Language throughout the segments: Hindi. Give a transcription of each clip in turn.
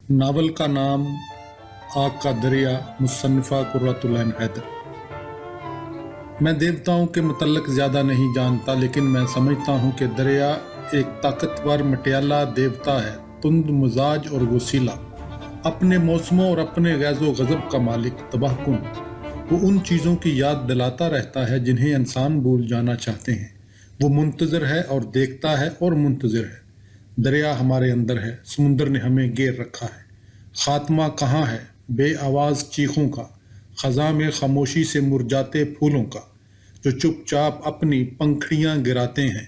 नावल का नाम आग का दरिया, मुसन्निफा कुर्रतुल ऐन हैदर। मैं देवताओं के मुतल्लिक ज़्यादा नहीं जानता, लेकिन मैं समझता हूँ कि दरिया एक ताकतवर मटियाला देवता है, तुंद मिजाज और वसीला, अपने मौसमों और अपने गैज़ो गज़ब का मालिक, तबाहकुन। वो उन चीज़ों की याद दिलाता रहता है जिन्हें इंसान भूल जाना चाहते हैं। वो मुंतज़िर है और देखता है और मुंतज़िर है। दरिया हमारे अंदर है, समुंदर ने हमें घेर रखा है। खात्मा कहाँ है बे आवाज़ चीखों का, ख़ज़ां में खामोशी से मुरझाते फूलों का, जो चुपचाप अपनी पंखड़ियाँ गिराते हैं।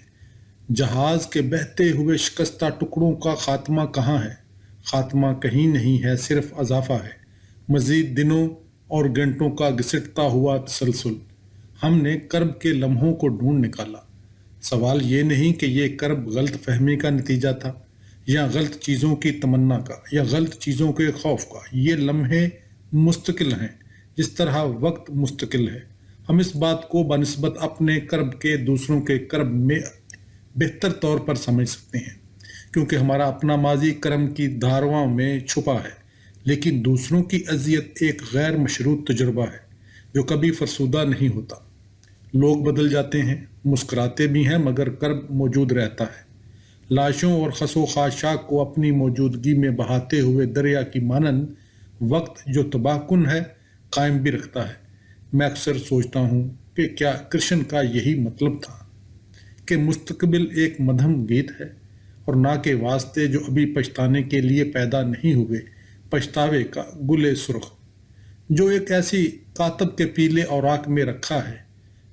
जहाज़ के बहते हुए शिकस्ता टुकड़ों का खात्मा कहाँ है? खात्मा कहीं नहीं है, सिर्फ अज़ाफ़ा है, मज़ीद दिनों और घंटों का घिसटता हुआ तसलसल। हमने कर्ब के लम्हों को ढूंढ निकाला। सवाल ये नहीं कि ये कर्ब गलत फहमी का नतीजा था, या गलत चीज़ों की तमन्ना का, या गलत चीज़ों के खौफ का। ये लम्हे मुस्तकिल हैं, जिस तरह वक्त मुस्तकिल है। हम इस बात को बनिस्बत अपने कर्ब के दूसरों के कर्ब में बेहतर तौर पर समझ सकते हैं, क्योंकि हमारा अपना माजी कर्म की धारवां में छुपा है। लेकिन दूसरों की अजियत एक गैर मशरूत तजुर्बा है, जो कभी फरसुदा नहीं होता। लोग बदल जाते हैं, मुस्कुराते भी हैं, मगर कर्ब मौजूद रहता है। लाशों और खसो खाशाक को अपनी मौजूदगी में बहाते हुए दरिया की मानंद वक्त, जो तबाहकुन है, कायम भी रखता है। मैं अक्सर सोचता हूँ कि क्या कृष्ण का यही मतलब था कि मुस्तकबिल एक मध्यम गीत है, और ना के वास्ते जो अभी पछताने के लिए पैदा नहीं हुए, पछतावे का गुले सुर्ख, जो एक ऐसी कातब के पीले औराक में रखा है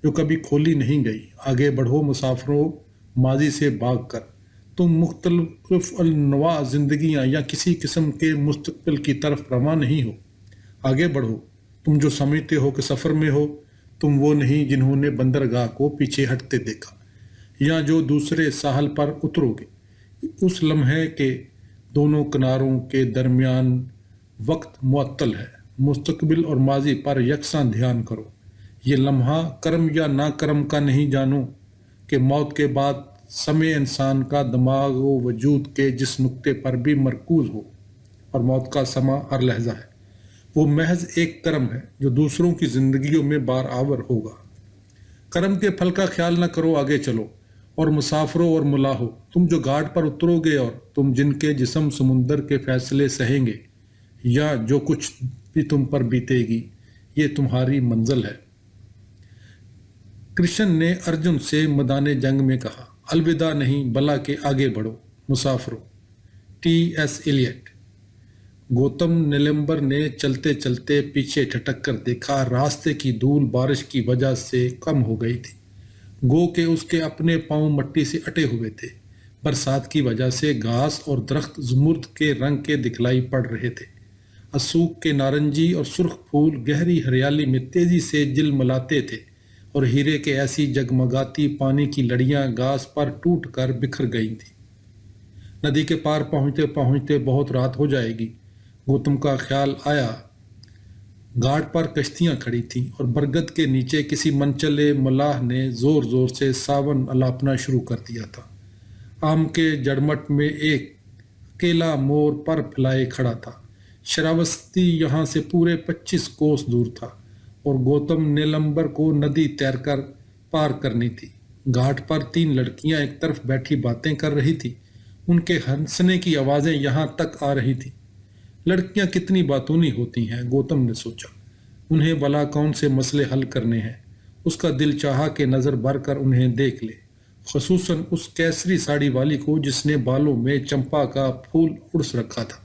जो कभी खोली नहीं गई। आगे बढ़ो मुसाफिरों, माजी से भाग कर तुम मुख्तलिफ अलनवा जिंदगियां या किसी किस्म के मुस्तकबिल की तरफ रवा नहीं हो। आगे बढ़ो, तुम जो समझते हो कि सफ़र में हो, तुम वो नहीं जिन्होंने बंदरगाह को पीछे हटते देखा, या जो दूसरे साहल पर उतरोगे। उस लम्हे के दोनों किनारों के दरमियान वक्त मुअत्तल है। मुस्तकबिल और माजी पर यकसां ध्यान करो। ये लम्हा कर्म या ना कर्म का नहीं जानो कि मौत के बाद समय इंसान का दिमाग व वजूद के जिस नुक्ते पर भी मरकूज हो, और मौत का समा हर लहजा है। वो महज एक कर्म है जो दूसरों की जिंदगियों में बार आवर होगा। कर्म के फल का ख्याल न करो, आगे चलो। और मुसाफिरों और मुलाहो, तुम जो घाट पर उतरोगे और तुम जिनके जिस्म समुंदर के फैसले सहेंगे, या जो कुछ भी तुम पर बीतेगी, ये तुम्हारी मंजिल है। कृष्ण ने अर्जुन से मैदान जंग में कहा, अलविदा नहीं बला के आगे बढ़ो मुसाफिरों। T.S. एलियट। गौतम नीलंबर ने चलते चलते पीछे ठटक कर देखा। रास्ते की धूल बारिश की वजह से कम हो गई थी। गो के उसके अपने पांव मट्टी से अटे हुए थे। बरसात की वजह से घास और दरख्त जुमुर्द के रंग के दिखलाई पड़ रहे थे। असूक के नारंगी और सुर्ख फूल गहरी हरियाली में तेजी से जिलमिलाते थे, और हीरे के ऐसी जगमगाती पानी की लड़ियां घास पर टूट कर बिखर गई थी। नदी के पार पहुंचते पहुंचते बहुत रात हो जाएगी, गौतम का ख्याल आया। घाट पर कश्तियां खड़ी थीं, और बरगद के नीचे किसी मनचले मलाह ने जोर जोर से सावन अलापना शुरू कर दिया था। आम के जड़मट में एक अकेला मोर पर फैलाए खड़ा था। श्रावस्ती यहाँ से पूरे 25 कोस दूर था, और गौतम नीलंबर को नदी तैरकर पार करनी थी। घाट पर 3 लड़कियां एक तरफ बैठी बातें कर रही थी। उनके हंसने की आवाज़ें यहाँ तक आ रही थी। लड़कियां कितनी बातूनी होती हैं, गौतम ने सोचा। उन्हें भला कौन से मसले हल करने हैं। उसका दिल चाहा कि नज़र भर कर उन्हें देख ले, खसूसन उस केसरी साड़ी वाली को जिसने बालों में चंपा का फूल उड़स रखा था।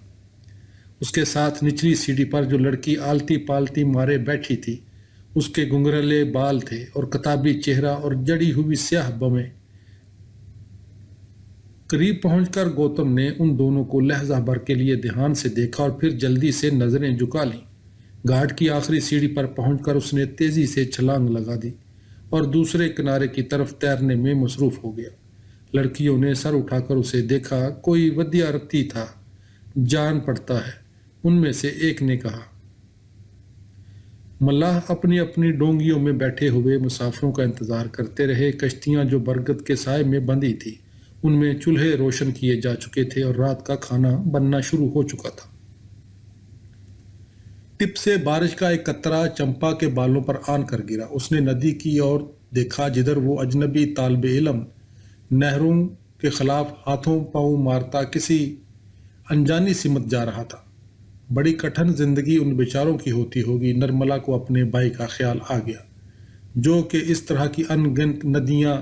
उसके साथ निचली सीढ़ी पर जो लड़की आलती पालती मारे बैठी थी, उसके घुंघरले बाल थे और कताबी चेहरा और जड़ी हुई स्याह बमें। करीब पहुंचकर गौतम ने उन दोनों को लहजा भर के लिए ध्यान से देखा, और फिर जल्दी से नजरें झुका लीं। घाट की आखिरी सीढ़ी पर पहुंचकर उसने तेजी से छलांग लगा दी और दूसरे किनारे की तरफ तैरने में मसरूफ हो गया। लड़कियों ने सर उठाकर उसे देखा। कोई विद्यार्थी था, जान पड़ता है, उनमें से एक ने कहा। मल्लाह अपनी अपनी डोंगियों में बैठे हुए मुसाफिरों का इंतजार करते रहे। कश्तियां जो बरगद के साए में बंधी थी, उनमें चूल्हे रोशन किए जा चुके थे और रात का खाना बनना शुरू हो चुका था। टिप से बारिश का एक कतरा चंपा के बालों पर आन कर गिरा। उसने नदी की ओर देखा जिधर वो अजनबी तालिबे इल्म नहरों के खिलाफ हाथों पांव मारता किसी अनजानी सिमत जा रहा था। बड़ी कठिन जिंदगी उन बेचारों की होती होगी। नर्मला को अपने भाई का ख्याल आ गया, जो कि इस तरह की अनगिनत नदियां,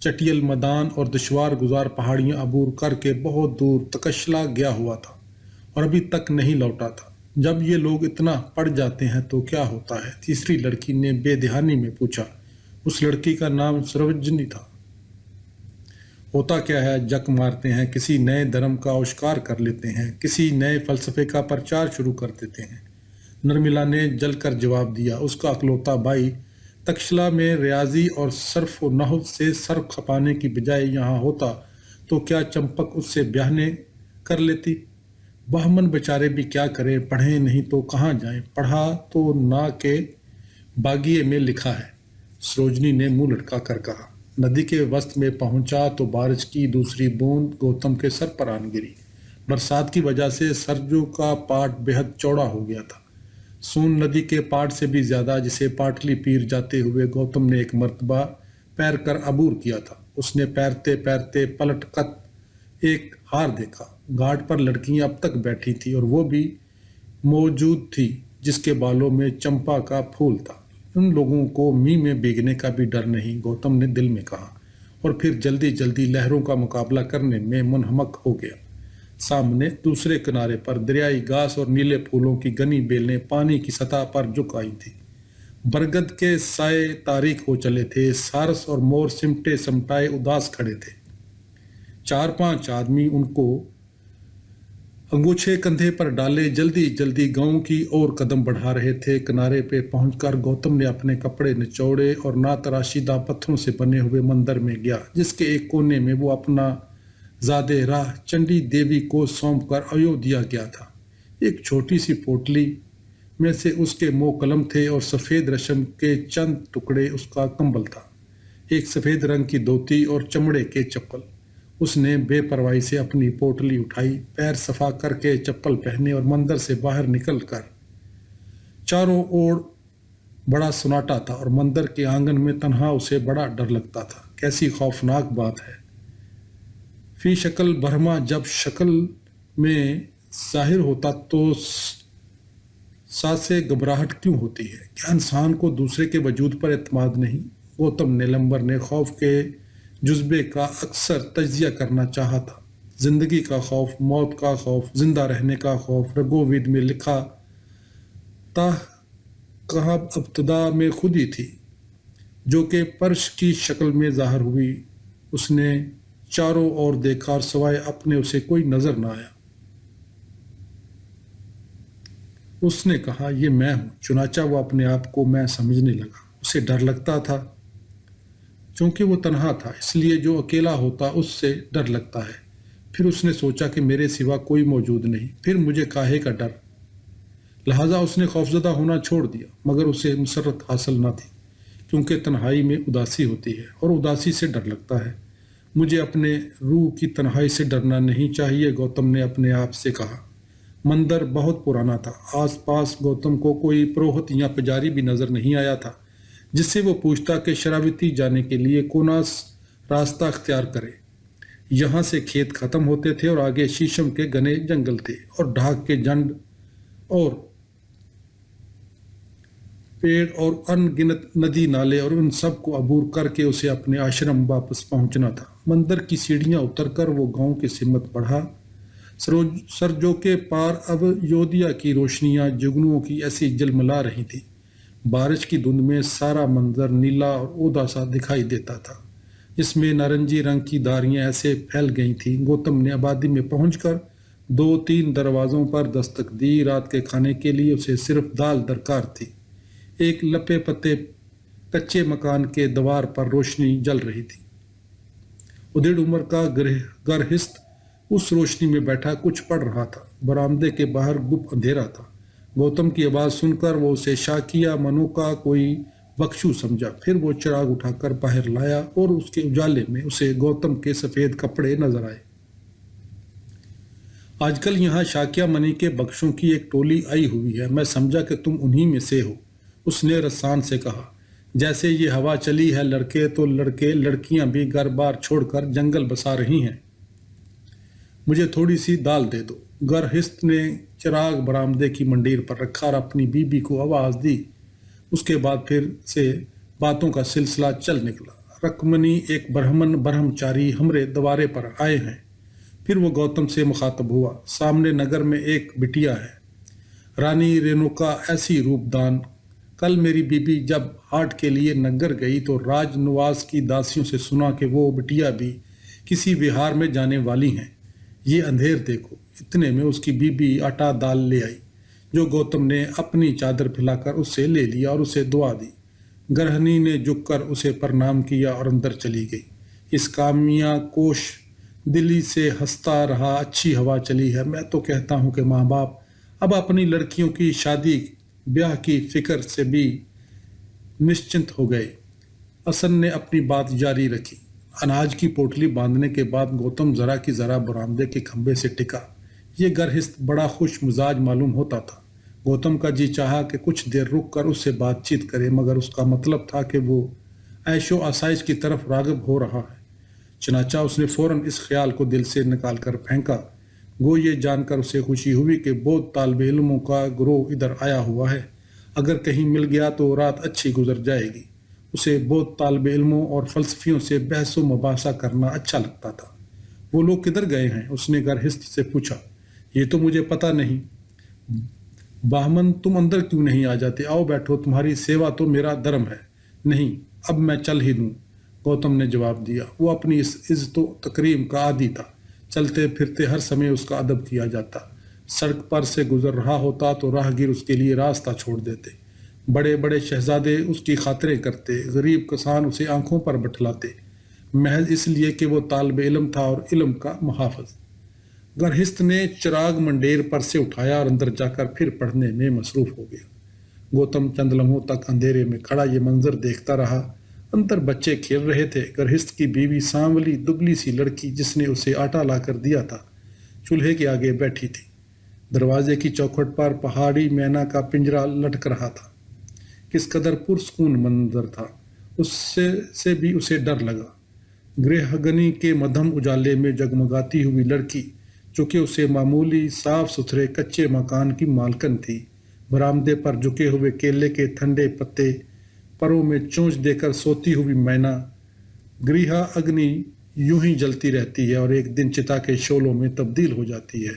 चटियल मैदान और दुश्वार गुजार पहाड़ियां अबूर करके बहुत दूर तकशला गया हुआ था और अभी तक नहीं लौटा था। जब ये लोग इतना पड़ जाते हैं तो क्या होता है? तीसरी लड़की ने बेध्यानी में पूछा। उस लड़की का नाम सर्वजनी था। होता क्या है, जक मारते हैं, किसी नए धर्म का आविष्कार कर लेते हैं, किसी नए फलसफे का प्रचार शुरू कर देते हैं। नर्मिला ने जलकर जवाब दिया। उसका अकलौता भाई तक्षशिला में रियाजी और सर्फ व नहव से सर खपाने की बजाय यहाँ होता तो क्या चंपक उससे ब्याहने कर लेती? बहमन बेचारे भी क्या करें, पढ़े नहीं तो कहाँ जाएं। पढ़ा तो ना के बागिए में लिखा है, सरोजनी ने मुंह लटका कर कहा। नदी के वस्त में पहुंचा तो बारिश की दूसरी बूंद गौतम के सर पर आन गिरी। बरसात की वजह से सरजू का पाट बेहद चौड़ा हो गया था, सोन नदी के पाट से भी ज्यादा, जिसे पाटली पीर जाते हुए गौतम ने एक मर्तबा पैर कर अबूर किया था। उसने पैरते पैरते पलट कर एक हार देखा। घाट पर लड़कियां अब तक बैठी थी और वो भी मौजूद थी जिसके बालों में चंपा का फूल था। उन लोगों को मींह में भीगने का भी डर नहीं, गौतम ने दिल में कहा, और फिर जल्दी जल्दी लहरों का मुकाबला करने में मुनहमक हो गया। सामने दूसरे किनारे पर दरियाई घास और नीले फूलों की घनी बेलें पानी की सतह पर झुक आई थी। बरगद के साए तारीख हो चले थे। सारस और मोर सिमटे समटाए उदास खड़े थे। 4-5 आदमी उनको अंगूछे कंधे पर डाले जल्दी जल्दी गांव की ओर कदम बढ़ा रहे थे। किनारे पे पहुंचकर गौतम ने अपने कपड़े निचोड़े और ना तराशीदा पत्थरों से बने हुए मंदिर में गया, जिसके एक कोने में वो अपना ज़ादे राह चंडी देवी को सौंप कर अयोध्या गया था। एक छोटी सी पोटली में से उसके मोकलम थे और सफ़ेद रेशम के चंद टुकड़े उसका कंबल था। एक सफ़ेद रंग की धोती और चमड़े के चप्पल। उसने बेपरवाही से अपनी पोटली उठाई, पैर सफा करके चप्पल पहने और मंदिर से बाहर निकलकर चारों ओर बड़ा सन्नाटा था और मंदिर के आंगन में तन्हा उसे बड़ा डर लगता था। कैसी खौफनाक बात है। फी शक्ल बर्मा जब शक्ल में जाहिर होता तो सांसें घबराहट क्यों होती है? क्या इंसान को दूसरे के वजूद पर एतमाद नहीं? गौतम नीलंबर ने खौफ के जुज्बे का अक्सर तजिया करना चाहा था। जिंदगी का खौफ, मौत का खौफ, जिंदा रहने का खौफ। रघुवेद में लिखा था कहा अब्तदा में खुद ही थी, जो कि पर्श की शक्ल में जाहिर हुई। उसने चारों ओर देखा और सिवाय अपने उसे कोई नजर न आया। उसने कहा, ये मैं हूं। चुनाचा वो अपने आप को मैं समझने लगा। उसे डर लगता था क्योंकि वो तन्हा था, इसलिए जो अकेला होता उससे डर लगता है। फिर उसने सोचा कि मेरे सिवा कोई मौजूद नहीं, फिर मुझे काहे का डर। लिहाजा उसने खौफजदा होना छोड़ दिया, मगर उसे मुसरत हासिल न थी, क्योंकि तन्हाई में उदासी होती है और उदासी से डर लगता है। मुझे अपने रूह की तन्हाई से डरना नहीं चाहिए, गौतम ने अपने आप से कहा। मंदिर बहुत पुराना था। आसपास गौतम को कोई पुरोहित या पुजारी भी नजर नहीं आया था जिससे वो पूछता कि शराबती जाने के लिए कौन रास्ता अख्तियार करे। यहाँ से खेत खत्म होते थे और आगे शीशम के घने जंगल थे और ढाक के जंड और पेड़ और अनगिनत नदी नाले, और उन सब को अबूर करके उसे अपने आश्रम वापस पहुंचना था। मंदिर की सीढ़ियां उतरकर वो गांव की सिमत बढ़ा। सरजो के पार अब अयोध्या की रोशनियां जुगनुओं की ऐसी जलमला रही थी। बारिश की धुंध में सारा मंजर नीला और उदासा दिखाई देता था, जिसमें नारंगी रंग की धारियां ऐसे फैल गई थी। गौतम ने आबादी में पहुंचकर 2-3 दरवाजों पर दस्तक दी। रात के खाने के लिए उसे सिर्फ दाल दरकार थी। एक लपे पत्ते कच्चे मकान के दीवार पर रोशनी जल रही थी। उधेड़ उम्र का गृहस्थ उस रोशनी में बैठा कुछ पढ़ रहा था। बरामदे के बाहर गुप्त अंधेरा था। गौतम की आवाज़ सुनकर वो उसे शाकिया मनो का कोई बख्शू समझा। फिर वो चिराग उठाकर बाहर लाया और उसके उजाले में उसे गौतम के सफ़ेद कपड़े नजर आए। आजकल यहाँ शाक्यामणि के बख्शों की एक टोली आई हुई है, मैं समझा कि तुम उन्हीं में से हो। उसने रसान से कहा। जैसे ये हवा चली है, लड़के तो लड़के, लड़कियां भी घर बार छोड़कर जंगल बसा रही हैं। मुझे थोड़ी सी दाल दे दो। गरहिस्त ने चिराग बरामदे की मंडीर पर रखा और अपनी बीबी को आवाज दी। उसके बाद फिर से बातों का सिलसिला चल निकला। रकमनी एक ब्रह्मचारी हमरे द्वारे पर आए हैं। फिर वो गौतम से मुखातब हुआ। सामने नगर में एक बिटिया है, रानी रेणुका, ऐसी रूपदान। कल मेरी बीबी जब हाट के लिए नगर गई तो राजनिवास की दासियों से सुना कि वो बिटिया भी किसी विहार में जाने वाली हैं। ये अंधेर देखो। इतने में उसकी बीबी आटा दाल ले आई, जो गौतम ने अपनी चादर फैलाकर उससे ले लिया और उसे दुआ दी। गृहिणी ने झुककर उसे प्रणाम किया और अंदर चली गई। इस कामिया कोश दिल्ली से हंसता रहा। अच्छी हवा चली है। मैं तो कहता हूँ कि माँ बाप अब अपनी लड़कियों की शादी ब्याह की फिक्र से भी निश्चिंत हो गए। असन ने अपनी बात जारी रखी। अनाज की पोटली बांधने के बाद गौतम जरा की जरा बरामदे के खंभे से टिका। ये गरहिस्त बड़ा खुश मिजाज मालूम होता था। गौतम का जी चाहा कि कुछ देर रुक कर उससे बातचीत करे, मगर उसका मतलब था कि वो ऐशो आसाइश की तरफ राग़िब हो रहा है। चनाचा उसने फौरन इस ख्याल को दिल से निकाल कर फेंका। गो ये जानकर उसे खुशी हुई कि बहुत तालिब इल्मों का ग्रोह इधर आया हुआ है। अगर कहीं मिल गया तो रात अच्छी गुजर जाएगी। उसे बहुत तालिब इल्मों और फलसफियों से बहसो मुबासा करना अच्छा लगता था। वो लोग किधर गए हैं? उसने गरहिस्त से पूछा। ये तो मुझे पता नहीं। बाहमन, तुम अंदर क्यों नहीं आ जाते? आओ बैठो, तुम्हारी सेवा तो मेरा धर्म है। नहीं, अब मैं चल ही दूँ, गौतम ने जवाब दिया। वो अपनी इस इज्जत तकरीम का आदी था। चलते फिरते हर समय उसका अदब किया जाता। सड़क पर से गुजर रहा होता तो राहगीर उसके लिए रास्ता छोड़ देते। बड़े बड़े शहजादे उसकी खातरें करते। गरीब किसान उसे आंखों पर बैठलाते, महज इसलिए कि वो तालिब इल्म था और इल्म का मुहाफ़िज़। गरहिस्त ने चिराग मंडेर पर से उठाया और अंदर जाकर फिर पढ़ने में मसरूफ़ हो गया। गौतम चंद लम्हों तक अंधेरे में खड़ा ये मंजर देखता रहा। अंदर बच्चे खेल रहे थे। गरहिस्त की बीवी, सांवली दुबली सी लड़की जिसने उसे आटा लाकर दिया था, चूल्हे के आगे बैठी थी। दरवाजे की चौखट पर पहाड़ी मैना का पिंजरा लटक रहा था। किस कदर पुरसकून मंजर था, उससे से भी उसे डर लगा। गृहगनी के मध्यम उजाले में जगमगाती हुई लड़की, चूँकि उसे मामूली साफ सुथरे कच्चे मकान की मालकन थी, बरामदे पर झुके हुए केले के ठंडे पत्ते, परों में चोंच देकर सोती हुई मैना। गृह अग्नि यूं ही जलती रहती है और एक दिन चिता के शोलों में तब्दील हो जाती है,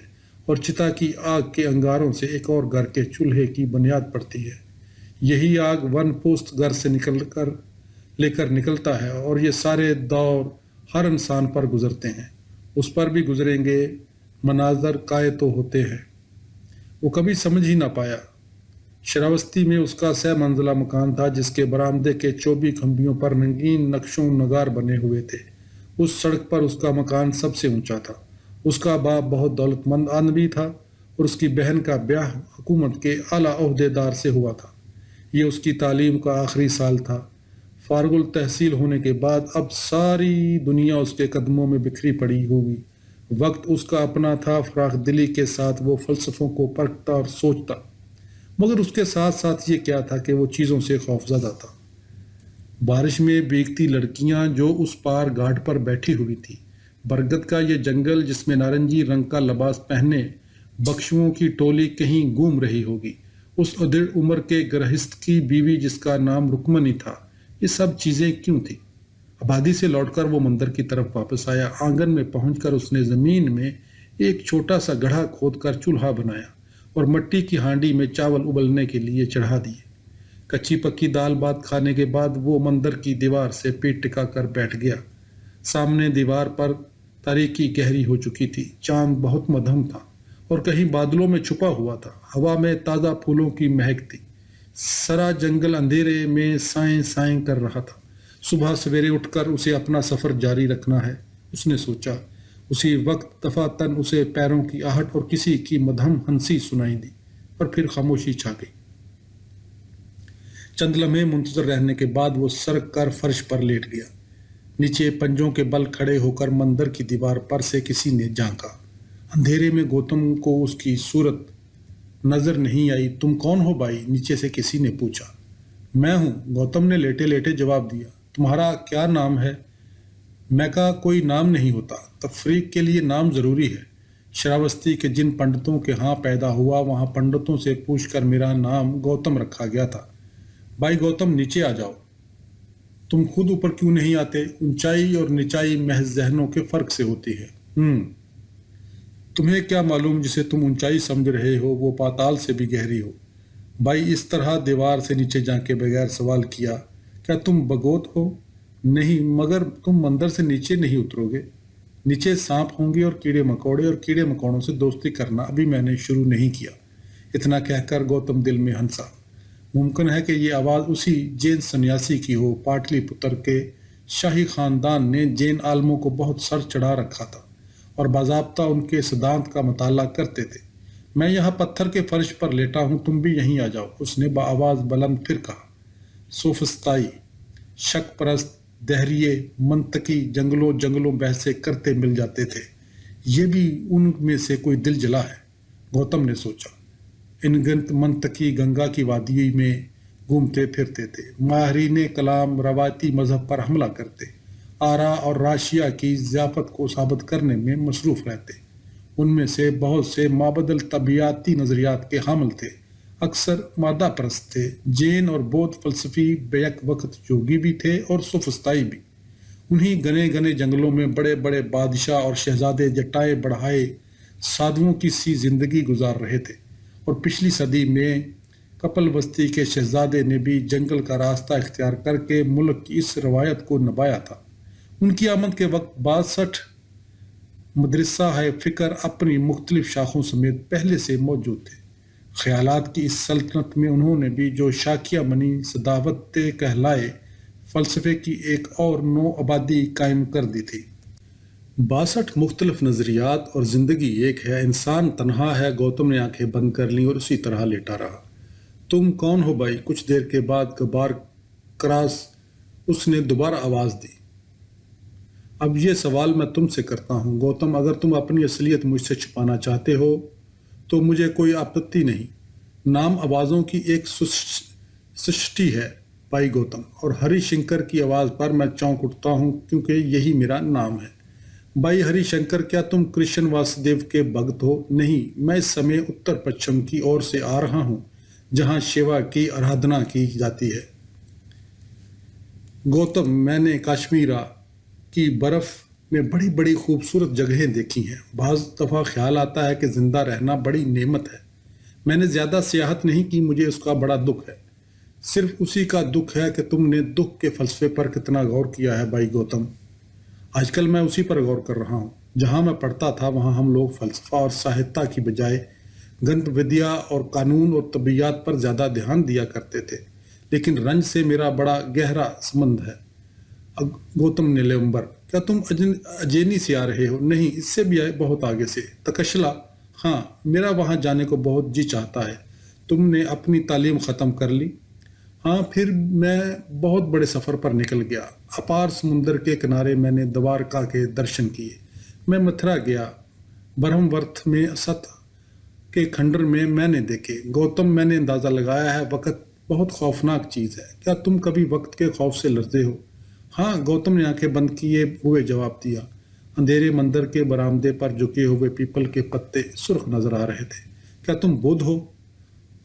और चिता की आग के अंगारों से एक और घर के चूल्हे की बुनियाद पड़ती है। यही आग वन पोस्त घर से लेकर निकलता है, और ये सारे दौर हर इंसान पर गुजरते हैं। उस पर भी गुजरेंगे। मनाजर काय तो होते हैं। वो कभी समझ ही ना पाया। श्रावस्ती में उसका 6 मंजिला मकान था, जिसके बरामदे के 24 खंभियों पर रंगीन नक्शों नगार बने हुए थे। उस सड़क पर उसका मकान सबसे ऊंचा था। उसका बाप बहुत दौलतमंद आदमी था और उसकी बहन का ब्याह हुकूमत के आला ओहदेदार से हुआ था। ये उसकी तालीम का आखिरी साल था। फारगुल तहसील होने के बाद अब सारी दुनिया उसके कदमों में बिखरी पड़ी होगी। वक्त उसका अपना था। फराख दिली के साथ वो फलसफों को परखता और सोचता, मगर उसके साथ साथ ये क्या था कि वो चीज़ों से खौफजदा था। बारिश में भीगती लड़कियां जो उस पार घाट पर बैठी हुई थी। बरगद का ये जंगल जिसमें नारंगी रंग का लिबास पहने बख्शुओं की टोली कहीं घूम रही होगी। उस अधेड़ उम्र के गृहस्थ की बीवी जिसका नाम रुक्मणी था। ये सब चीज़ें क्यों थी? आबादी से लौटकर वो मंदिर की तरफ वापस आया। आंगन में पहुंचकर उसने ज़मीन में एक छोटा सा गड्ढा खोदकर चूल्हा बनाया और मिट्टी की हांडी में चावल उबलने के लिए चढ़ा दिए। कच्ची पक्की दाल भात खाने के बाद वो मंदिर की दीवार से पीठ टिका कर बैठ गया। सामने दीवार पर तारीकी गहरी हो चुकी थी। चांद बहुत मध्यम था और कहीं बादलों में छुपा हुआ था। हवा में ताज़ा फूलों की महक थी। सारा जंगल अंधेरे में साएं साएं कर रहा था। सुबह सवेरे उठकर उसे अपना सफ़र जारी रखना है, उसने सोचा। उसी वक्त दफातन उसे पैरों की आहट और किसी की मध्यम हंसी सुनाई दी और फिर खामोशी छा गई। चंद लम्हे मुंतजर रहने के बाद वो सरक कर फर्श पर लेट गया। नीचे पंजों के बल खड़े होकर मंदिर की दीवार पर से किसी ने झांका। अंधेरे में गौतम को उसकी सूरत नजर नहीं आई। तुम कौन हो भाई? नीचे से किसी ने पूछा। मैं हूँ, गौतम ने लेटे लेटे जवाब दिया। तुम्हारा क्या नाम है? मैं कहा, कोई नाम नहीं होता, तफरीक के लिए नाम जरूरी है। श्रावस्ती के जिन पंडितों के यहाँ पैदा हुआ वहाँ पंडितों से पूछकर मेरा नाम गौतम रखा गया था। भाई गौतम, नीचे आ जाओ। तुम खुद ऊपर क्यों नहीं आते? ऊंचाई और निचाई महज जहनों के फर्क से होती है। तुम्हें क्या मालूम, जिसे तुम ऊंचाई समझ रहे हो वो पाताल से भी गहरी हो। भाई इस तरह दीवार से नीचे जाके बगैर सवाल किया, क्या तुम बगोत हो? नहीं, मगर तुम मंदिर से नीचे नहीं उतरोगे। नीचे सांप होंगे और कीड़े मकोड़े, और कीड़े मकोड़ों से दोस्ती करना अभी मैंने शुरू नहीं किया। इतना कहकर गौतम दिल में हंसा। मुमकिन है कि ये आवाज़ उसी जैन सन्यासी की हो। पाटलिपुत्र के शाही खानदान ने जैन आलमों को बहुत सर चढ़ा रखा था और बाज़ाब्ता उनके सिद्धांत का मुताला करते थे। मैं यहाँ पत्थर के फर्श पर लेटा हूँ, तुम भी यहीं आ जाओ, उसने बाआवाज़ बुलंद फिर कहा। सोफिस्ताई, शक परस्त, दहरिए, मंतकी जंगलों जंगलों बहसे करते मिल जाते थे। ये भी उनमें से कोई दिल जला है, गौतम ने सोचा। इनगंत मंतकी गंगा की वादी में घूमते फिरते थे। माहरीन कलाम रवायती मजहब पर हमला करते, आरा और राशिया की ज़ियाफत को साबित करने में मसरूफ़ रहते। उनमें से बहुत से माबदल तबियाती नज़रियात के हामिल थे, अक्सर मादा परस्त थे। जैन और बौद्ध फलसफी बेक वक्त योगी भी थे और सुफस्ताई भी। उन्हीं घने घने जंगलों में बड़े बड़े बादशाह और शहजादे जटाए बढ़ाए साधुओं की सी जिंदगी गुजार रहे थे। और पिछली सदी में कपल बस्ती के शहजादे ने भी जंगल का रास्ता इख्तियार करके मुल्क की इस रवायत को निभाया था। उनकी आमद के वक्त 62 मदरसा है फ़िक्र अपनी मुख्तलिफ शाखों समेत पहले से मौजूद थे। ख्यालात की इस सल्तनत में उन्होंने भी जो शाखिया बनी सदावत कहलाए फ़लसफ़े की एक और नौ आबादी कायम कर दी थी। 62 मुख्तलिफ नज़रियात और ज़िंदगी एक है, इंसान तन्हा है। गौतम ने आंखें बंद कर लीं और उसी तरह लेटा रहा। तुम कौन हो भाई? कुछ देर के बाद गबार क्रास उसने दोबारा आवाज़ दी। अब ये सवाल मैं तुमसे करता हूँ गौतम, अगर तुम अपनी असलियत मुझसे छुपाना चाहते हो तो मुझे कोई आपत्ति नहीं। नाम आवाज़ों की एक सृष्टि है भाई गौतम, और हरिशंकर की आवाज़ पर मैं चौंक उठता हूँ क्योंकि यही मेरा नाम है। भाई हरिशंकर, क्या तुम कृष्ण वासुदेव के भक्त हो? नहीं, मैं इस समय उत्तर पश्चिम की ओर से आ रहा हूँ जहाँ शिवा की आराधना की जाती है। गौतम, मैंने कश्मीरा की बर्फ़ में बड़ी बड़ी खूबसूरत जगहें देखी हैं। बाज़ दफ़ा ख्याल आता है कि ज़िंदा रहना बड़ी नेमत है। मैंने ज़्यादा सियाहत नहीं की, मुझे उसका बड़ा दुख है। सिर्फ उसी का दुख है कि तुमने दुख के फ़लसफ़े पर कितना गौर किया है भाई गौतम। आजकल मैं उसी पर गौर कर रहा हूँ। जहाँ मैं पढ़ता था वहाँ हम लोग फ़लसफ़ा और साहित्य की बजाय गणित विद्या और कानून और तबीयत पर ज़्यादा ध्यान दिया करते थे। लेकिन रंज से मेरा बड़ा गहरा संबंध है। गौतम ने लेम्बर, क्या तुम अजेनी से आ रहे हो? नहीं, इससे भी बहुत आगे से। तकशला, हाँ, मेरा वहाँ जाने को बहुत जी चाहता है। तुमने अपनी तालीम ख़त्म कर ली? हाँ, फिर मैं बहुत बड़े सफ़र पर निकल गया। अपार समुंदर के किनारे मैंने द्वारका के दर्शन किए। मैं मथुरा गया, ब्रह्मवर्थ में सत के खंडर में मैंने देखे। गौतम, मैंने अंदाज़ा लगाया है वक्त बहुत खौफनाक चीज़ है। क्या तुम कभी वक्त के खौफ से लड़ते हो? हाँ, गौतम ने आंखें बंद किए हुए जवाब दिया। अंधेरे मंदिर के बरामदे पर झुके हुए पीपल के पत्ते सुर्ख नजर आ रहे थे। क्या तुम बुद्ध हो?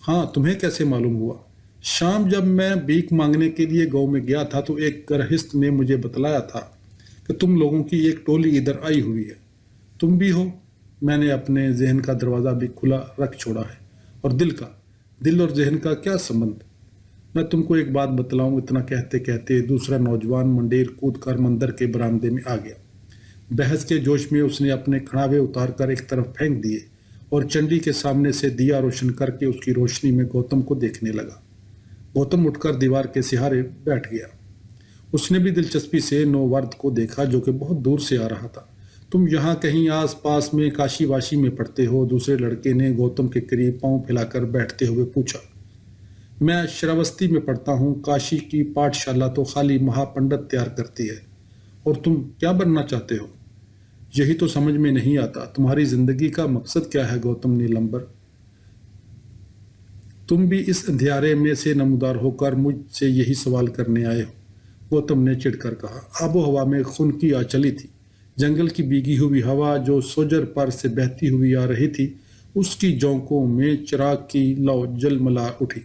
हाँ, तुम्हें कैसे मालूम हुआ? शाम जब मैं भीख मांगने के लिए गांव में गया था तो एक गृहस्थ ने मुझे बतलाया था कि तुम लोगों की एक टोली इधर आई हुई है। तुम भी हो? मैंने अपने जहन का दरवाज़ा भी खुला रख छोड़ा है। और दिल और जहन का क्या संबंध? मैं तुमको एक बात बतलाऊं। इतना कहते कहते दूसरा नौजवान मंडेर कूद कर मंदिर के बरामदे में आ गया। बहस के जोश में उसने अपने खड़ावे उतार कर एक तरफ फेंक दिए और चंडी के सामने से दिया रोशन करके उसकी रोशनी में गौतम को देखने लगा। गौतम उठकर दीवार के सहारे बैठ गया। उसने भी दिलचस्पी से नौवर्द को देखा जो कि बहुत दूर से आ रहा था। तुम यहाँ कहीं आस पास में काशी वाशी में पढ़ते हो? दूसरे लड़के ने गौतम के करीब पांव फैलाकर बैठते हुए पूछा। मैं श्रावस्ती में पढ़ता हूँ। काशी की पाठशाला तो खाली महापंडित तैयार करती है। और तुम क्या बनना चाहते हो? यही तो समझ में नहीं आता, तुम्हारी जिंदगी का मकसद क्या है गौतम नीलंबर? तुम भी इस अंधियारे में से नमूदार होकर मुझसे यही सवाल करने आए हो? गौतम ने चिढ़कर कहा। आबो हवा में खून की आ चली थी। जंगल की भीगी हुई हवा जो सोजर पर से बहती हुई आ रही थी, उसकी जोंकों में चिराग की लौ जलमला उठी।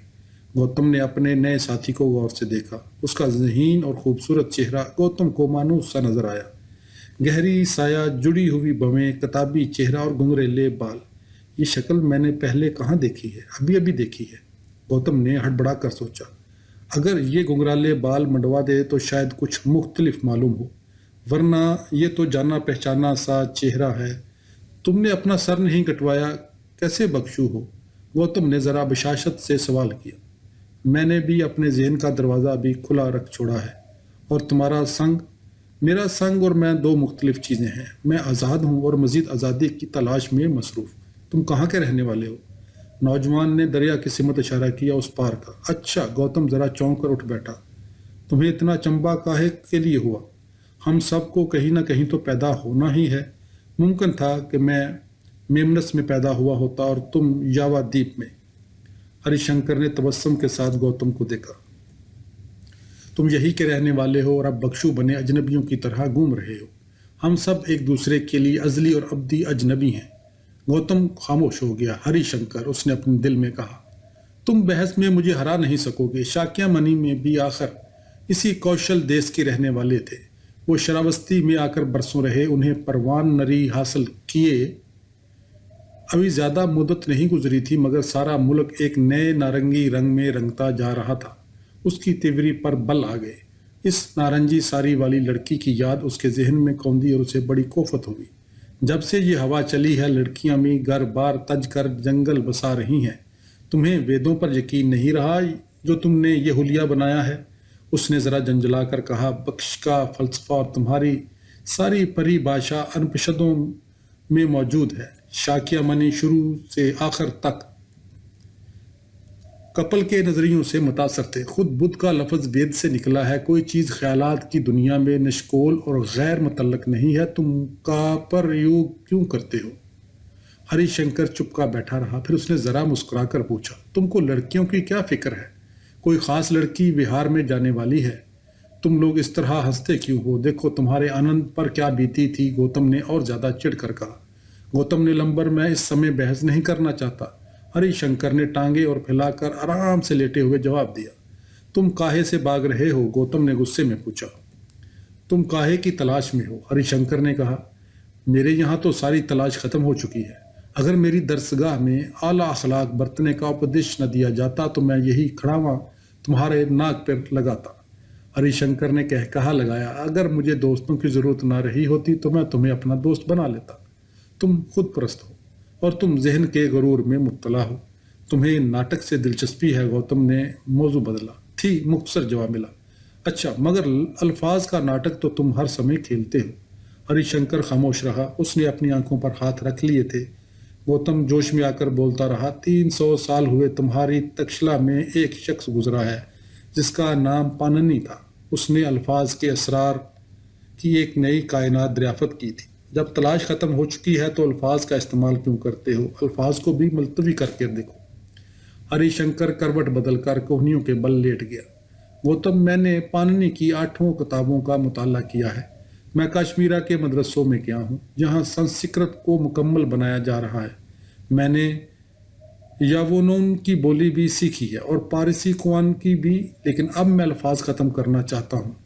गौतम ने अपने नए साथी को गौर से देखा। उसका ज़हीन और खूबसूरत चेहरा गौतम को मानूस सा नजर आया। गहरी साया, जुड़ी हुई भवें, किताबी चेहरा और घुंघरेले बाल। ये शक्ल मैंने पहले कहाँ देखी है? अभी अभी देखी है, गौतम ने हड़बड़ा कर सोचा। अगर ये घुंघराले बाल मंडवा दे तो शायद कुछ मुख्तलिफ मालूम हो, वरना ये तो जाना पहचाना सा चेहरा है। तुमने अपना सर नहीं कटवाया, कैसे बख्शू हो? गौतम ने ज़रा बशाशत से सवाल किया। मैंने भी अपने जहन का दरवाज़ा अभी खुला रख छोड़ा है। और तुम्हारा संग? मेरा संग और मैं दो मुख्तलिफ चीज़ें हैं। मैं आज़ाद हूँ और मज़ीद आज़ादी की तलाश में मसरूफ़। तुम कहाँ के रहने वाले हो? नौजवान ने दरिया की सिमत इशारा किया, उस पार का। अच्छा, गौतम ज़रा चौंक कर उठ बैठा। तुम्हें इतना चंबा काहे के लिए हुआ? हम सबको कहीं ना कहीं तो पैदा होना ही है। मुमकिन था कि मैं मेमनस में पैदा हुआ होता और तुम यावा द्वीप में। हरिशंकर ने तबस्सुम के साथ गौतम को देखा। तुम यही के रहने वाले हो और अब बख्शू बने अजनबियों की तरह घूम रहे हो। हम सब एक दूसरे के लिए अजली और अब्दी अजनबी हैं। गौतम खामोश हो गया। हरिशंकर, उसने अपने दिल में कहा, तुम बहस में मुझे हरा नहीं सकोगे। शाक्यामणि में भी आखिर इसी कौशल देश के रहने वाले थे। वो शरावस्ती में आकर बरसों रहे। उन्हें परवान नरी हासिल किए अभी ज़्यादा मुद्दत नहीं गुजरी थी, मगर सारा मुल्क एक नए नारंगी रंग में रंगता जा रहा था। उसकी तिवरी पर बल आ गए। इस नारंगी साड़ी वाली लड़की की याद उसके जहन में कौंधी और उसे बड़ी कोफत हुई। जब से ये हवा चली है, लड़कियां भी घर बार तज कर जंगल बसा रही हैं। तुम्हें वेदों पर यकीन नहीं रहा जो तुमने ये हुलिया बनाया है? उसने ज़रा झंझला कर कहा। बख्श का फलसफा और तुम्हारी सारी परिभाषा अनपशदों में मौजूद है। शाक्यामणि शुरू से आखिर तक कपल के नजरियों से मुतासर थे। खुद बुद्ध का लफ्ज़ वेद से निकला है। कोई चीज़ ख्यालात की दुनिया में निष्कोल और गैर मुतल्लक नहीं है। तुम का पर योग क्यों करते हो? हरिशंकर चुपका बैठा रहा। फिर उसने ज़रा मुस्कुरा कर पूछा, तुमको लड़कियों की क्या फिक्र है? कोई ख़ास लड़की विहार में जाने वाली है? तुम लोग इस तरह हंसते क्यों हो? देखो तुम्हारे आनंद पर क्या बीती थी। गौतम ने और ज़्यादा चिढ़ कर कहा। गौतम नीलंबर, मैं इस समय बहस नहीं करना चाहता। हरिशंकर ने टांगे और फैलाकर आराम से लेटे हुए जवाब दिया। तुम काहे से भाग रहे हो? गौतम ने गुस्से में पूछा। तुम काहे की तलाश में हो? हरिशंकर ने कहा। मेरे यहाँ तो सारी तलाश खत्म हो चुकी है। अगर मेरी दरसगाह में आला अखलाक बरतने का उपदेश न दिया जाता तो मैं यही खड़ावा तुम्हारे नाक पर लगाता। हरिशंकर ने कहा लगाया, अगर मुझे दोस्तों की जरूरत ना रही होती तो मैं तुम्हें अपना दोस्त बना लेता। तुम खुद परस्त हो और तुम जहन के गरूर में मुब्तला हो। तुम्हें नाटक से दिलचस्पी है। गौतम ने मौजू बदला। थी मुख्तसर जवाब मिला। अच्छा, मगर अल्फाज का नाटक तो तुम हर समय खेलते हो। हरिशंकर खामोश रहा। उसने अपनी आंखों पर हाथ रख लिए थे। गौतम जोश में आकर बोलता रहा। 300 साल हुए तुम्हारी तक्षला में एक शख्स गुजरा है जिसका नाम पाननी था। उसने अल्फाज के असरार की एक नई कायनात दरियाफ्त की थी। जब तलाश ख़त्म हो चुकी है तो अल्फाज का इस्तेमाल क्यों करते हो? अल्फाज को भी मुलतवी करके देखो। हरिशंकर करवट बदल कर कोहनियों के बल लेट गया। गौतम, मैंने पाननी की 8 किताबों का मुताला किया है। मैं कश्मीरा के मदरसों में गया हूँ जहाँ संस्कृत को मुकम्मल बनाया जा रहा है। मैंने यावोनोन की बोली भी सीखी है और पारसी कुआन की भी, लेकिन अब मैं अल्फाज ख़त्म करना चाहता हूँ।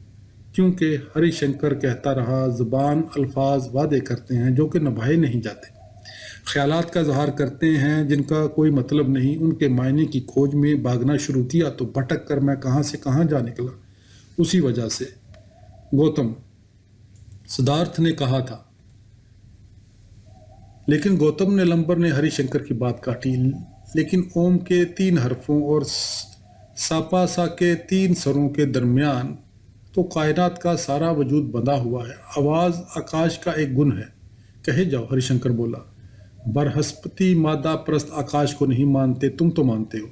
क्योंकि हरिशंकर कहता रहा, ज़ुबान अल्फाज वादे करते हैं जो कि निभाए नहीं जाते। ख्यालात का इजहार करते हैं जिनका कोई मतलब नहीं। उनके मायने की खोज में भागना शुरू किया तो भटक कर मैं कहाँ से कहाँ जा निकला। उसी वजह से गौतम, सिद्धार्थ ने कहा था। लेकिन गौतम नीलंबर ने हरिशंकर की बात काटी। लेकिन ओम के 3 हरफों और सापासा के 3 स्वरों के दरमियान तो कायनात का सारा वजूद बंधा हुआ है। आवाज़ आकाश का एक गुण है। कहे जाओ, हरिशंकर बोला। बरहस्पति मादा प्रस्त आकाश को नहीं मानते, तुम तो मानते हो।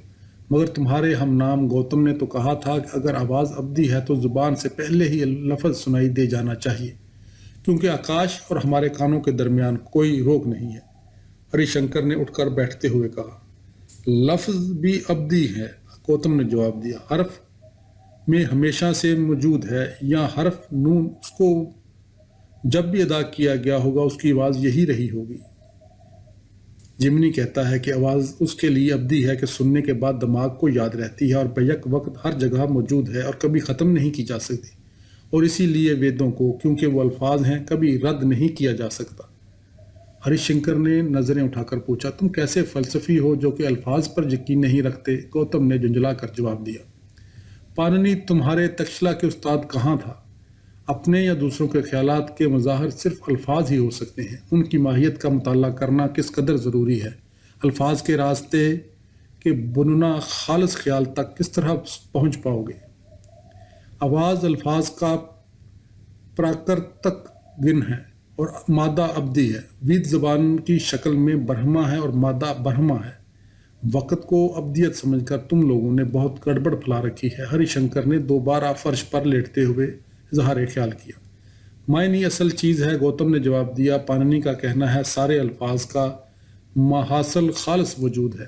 मगर तुम्हारे हम नाम गौतम ने तो कहा था कि अगर आवाज़ अब्दी है तो ज़ुबान से पहले ही लफ्ज़ सुनाई दे जाना चाहिए। क्योंकि आकाश और हमारे कानों के दरमियान कोई रोक नहीं है। हरिशंकर ने उठकर बैठते हुए कहा, लफ्ज भी अब्दी है। गौतम ने जवाब दिया, हर्फ में हमेशा से मौजूद है, या हर्फ नून उसको जब भी अदा किया गया होगा उसकी आवाज़ यही रही होगी। जिमनी कहता है कि आवाज़ उसके लिए अब्दी है कि सुनने के बाद दिमाग को याद रहती है और बैक वक्त हर जगह मौजूद है और कभी ख़त्म नहीं की जा सकती, और इसीलिए वेदों को, क्योंकि वो अल्फाज हैं, कभी रद्द नहीं किया जा सकता। हरिशंकर ने नज़रें उठाकर पूछा, तुम कैसे फ़लसफ़ी हो जो कि अल्फाज पर यकीन नहीं रखते? गौतम ने झुंझला कर जवाब दिया, पाणिनि तुम्हारे तक्षशिला के उस्ताद कहाँ था? अपने या दूसरों के ख्यालात के मज़ाहर सिर्फ अल्फाज ही हो सकते हैं। उनकी माहियत का मुताला करना किस कदर ज़रूरी है। अल्फाज के रास्ते के बुनना खालिस ख्याल तक किस तरह पहुँच पाओगे? आवाज़ अल्फाज का प्राकृतक गिन है और मादा अब्दी है। वेद ज़बान की शक्ल में ब्रह्मा है और मादा ब्रह्मा है। वक़्त को अब्दियत समझकर तुम लोगों ने बहुत गड़बड़ फैला रखी है। हरिशंकर ने दोबारा फर्श पर लेटते हुए इजहार ख्याल किया। मायनी असल चीज़ है, गौतम ने जवाब दिया। पाणिनि का कहना है सारे अल्फाज का माहासल खालिस वजूद है।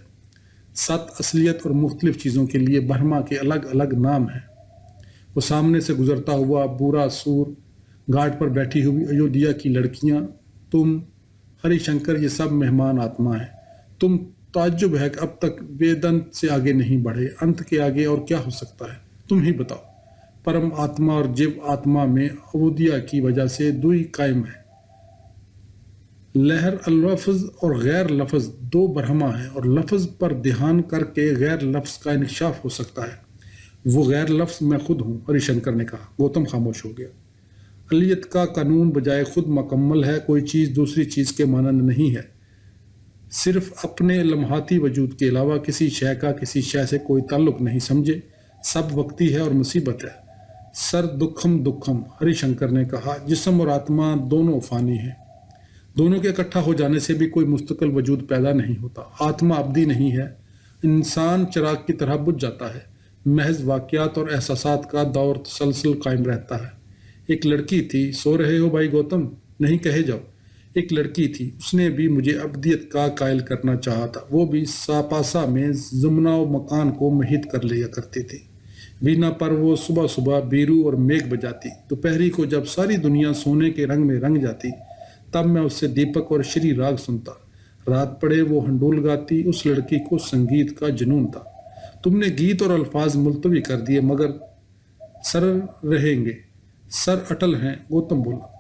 7 असलियत और मुख्तलिफ चीज़ों के लिए ब्रह्मा के अलग अलग नाम हैं। वो सामने से गुजरता हुआ बूढ़ा सूर, घाट पर बैठी हुई अयोध्या की लड़कियां, तुम हरिशंकर, ये सब मेहमान आत्मा है। तुम ताज्जुब है कि अब तक वेदंत से आगे नहीं बढ़े। अंत के आगे और क्या हो सकता है? तुम ही बताओ। परम आत्मा और जीव आत्मा में अवोदिया की वजह से दुई कायम है। लहर लफ्ज़ और गैर लफ्ज़ 2 ब्रह्मा है, और लफ्ज़ पर ध्यान करके गैर लफ्ज़ का इंकशाफ हो सकता है। वो गैर लफ्ज़ मैं खुद हूँ, हरिशंकर ने कहा। गौतम खामोश हो गया। अलियत का कानून बजाय खुद मुकम्मल है। कोई चीज़ दूसरी चीज़ के मानंद नहीं है। सिर्फ अपने लम्हाती वजूद के अलावा किसी शय का किसी शय से कोई ताल्लुक नहीं। समझे? सब वक्ती है और मुसीबत है। सर दुखम दुखम, हरिशंकर ने कहा। जिस्म और आत्मा दोनों फ़ानी हैं। दोनों के इकट्ठा हो जाने से भी कोई मुस्तकिल वजूद पैदा नहीं होता। आत्मा अब्दी नहीं है। इंसान चिराग की तरह बुझ जाता है। महज वाक़यात और एहसासात का दौर तसलसल कायम रहता है। एक लड़की थी, सो रहे हो भाई गौतम? नहीं, कहे जाओ। एक लड़की थी, उसने भी मुझे अब्दियत का कायल करना चाहा था। वो भी सापासा में ज़मुना व मकान को महित कर लिया करती थी। वीणा पर वो सुबह सुबह बीरू और मेघ बजाती। दोपहरी को जब सारी दुनिया सोने के रंग में रंग जाती, तब मैं उससे दीपक और श्री राग सुनता। रात पड़े वो हंडोल गाती। उस लड़की को संगीत का जुनून था। तुमने गीत और अल्फाज मुलतवी कर दिए, मगर सर रहेंगे, सर अटल हैं, गौतम बोला।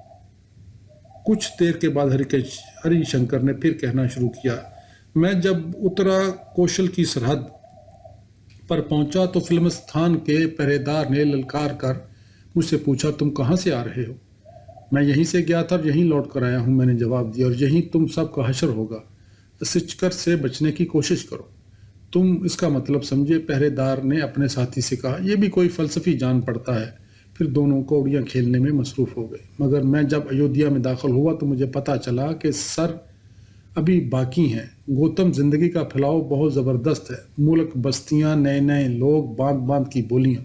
कुछ देर के बाद हरिशंकर ने फिर कहना शुरू किया, मैं जब उतरा कौशल की सरहद पर पहुंचा तो फिल्मस्थान के पहरेदार ने ललकार कर मुझसे पूछा, तुम कहाँ से आ रहे हो? मैं यहीं से गया था और यहीं लौट कर आया हूँ, मैंने जवाब दिया, और यहीं तुम सब का हशर होगा। इस चक्कर से बचने की कोशिश करो। तुम इसका मतलब समझे? पहरेदार ने अपने साथी से कहा। यह भी कोई फ़लसफ़ी जान पड़ता है। फिर दोनों कौड़ियाँ खेलने में मसरूफ़ हो गए। मगर मैं जब अयोध्या में दाखिल हुआ तो मुझे पता चला कि सर अभी बाकी हैं। गौतम, ज़िंदगी का फैलाव बहुत ज़बरदस्त है। मुल्क, बस्तियाँ, नए नए लोग, बांध बांध की बोलियाँ।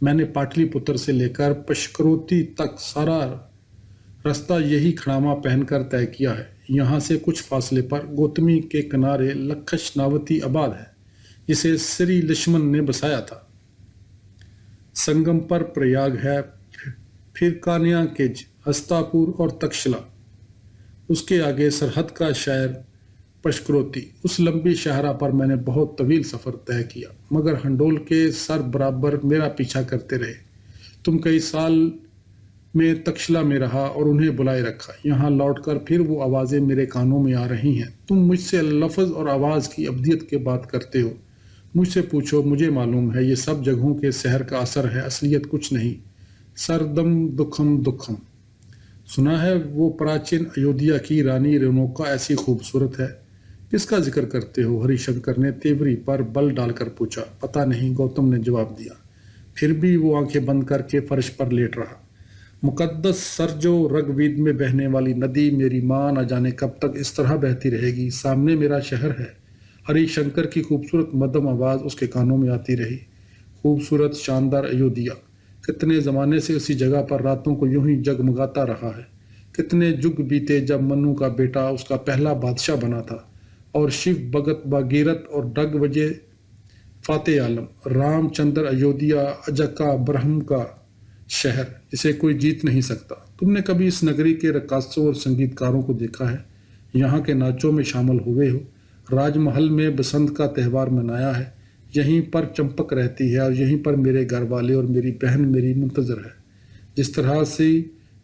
मैंने पाटलिपुत्र से लेकर पशकरोती तक सारा रास्ता यही खड़ामा पहनकर तय किया है। यहाँ से कुछ फासले पर गौतमी के किनारे लखशनावती आबाद है, जिसे श्री लक्ष्मण ने बसाया था। संगम पर प्रयाग है, फिर कान्या केज, हस्तापुर और तक्षशिला। उसके आगे सरहद का शहर पशकरोती। उस लंबी शाहरा पर मैंने बहुत तवील सफ़र तय किया, मगर हंडोल के सर बराबर मेरा पीछा करते रहे। तुम कई साल में तक्षशिला में रहा और उन्हें बुलाए रखा। यहाँ लौटकर फिर वो आवाज़ें मेरे कानों में आ रही हैं। तुम मुझसे लफ्ज़ और आवाज़ की अब्दियत के बात करते हो। मुझसे पूछो, मुझे मालूम है ये सब जगहों के शहर का असर है, असलियत कुछ नहीं। सरदम दुखम दुखम। सुना है वो प्राचीन अयोध्या की रानी रेणुका ऐसी खूबसूरत है। किसका जिक्र करते हो? हरिशंकर ने तेवरी पर बल डालकर पूछा। पता नहीं, गौतम ने जवाब दिया। फिर भी वो आंखें बंद करके फर्श पर लेट रहा। मुकद्दस सरजो रगवीद में बहने वाली नदी मेरी माँ न जाने कब तक इस तरह बहती रहेगी। सामने मेरा शहर है। हरिशंकर की खूबसूरत मध्यम आवाज़ उसके कानों में आती रही। खूबसूरत शानदार अयोध्या कितने ज़माने से उसी जगह पर रातों को यूं ही जगमगाता रहा है। कितने जुग बीते जब मनु का बेटा उसका पहला बादशाह बना था और शिव भगत बागीरथ और डग बजे फाते आलम, रामचंद्र अयोध्या अजका ब्रह्म का शहर, इसे कोई जीत नहीं सकता। तुमने कभी इस नगरी के रक्कासों और संगीतकारों को देखा है? यहाँ के नाचों में शामिल हुए हो? राजमहल में बसंत का त्यौहार मनाया है, यहीं पर चंपक रहती है और यहीं पर मेरे घर वाले और मेरी बहन मेरी मुंतजर है। जिस तरह से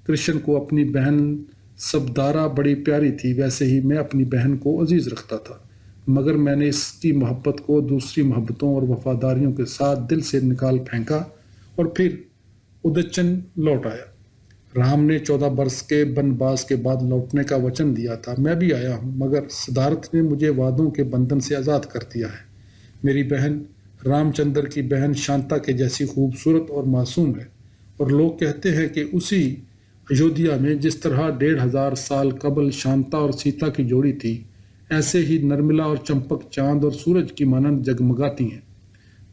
कृष्ण को अपनी बहन सबदारा बड़ी प्यारी थी, वैसे ही मैं अपनी बहन को अजीज रखता था, मगर मैंने इसकी मोहब्बत को दूसरी मोहब्बतों और वफादारियों के साथ दिल से निकाल फेंका और फिर उदच्चन लौट आया। राम ने 14 वर्ष के वनवास के बाद लौटने का वचन दिया था। मैं भी आया हूँ, मगर सिद्धार्थ ने मुझे वादों के बंधन से आज़ाद कर दिया है। मेरी बहन रामचंद्र की बहन शांता के जैसी खूबसूरत और मासूम है, और लोग कहते हैं कि उसी अयोध्या में जिस तरह 1500 साल कबल शांता और सीता की जोड़ी थी, ऐसे ही नर्मला और चंपक चांद और सूरज की मानंद जगमगाती हैं।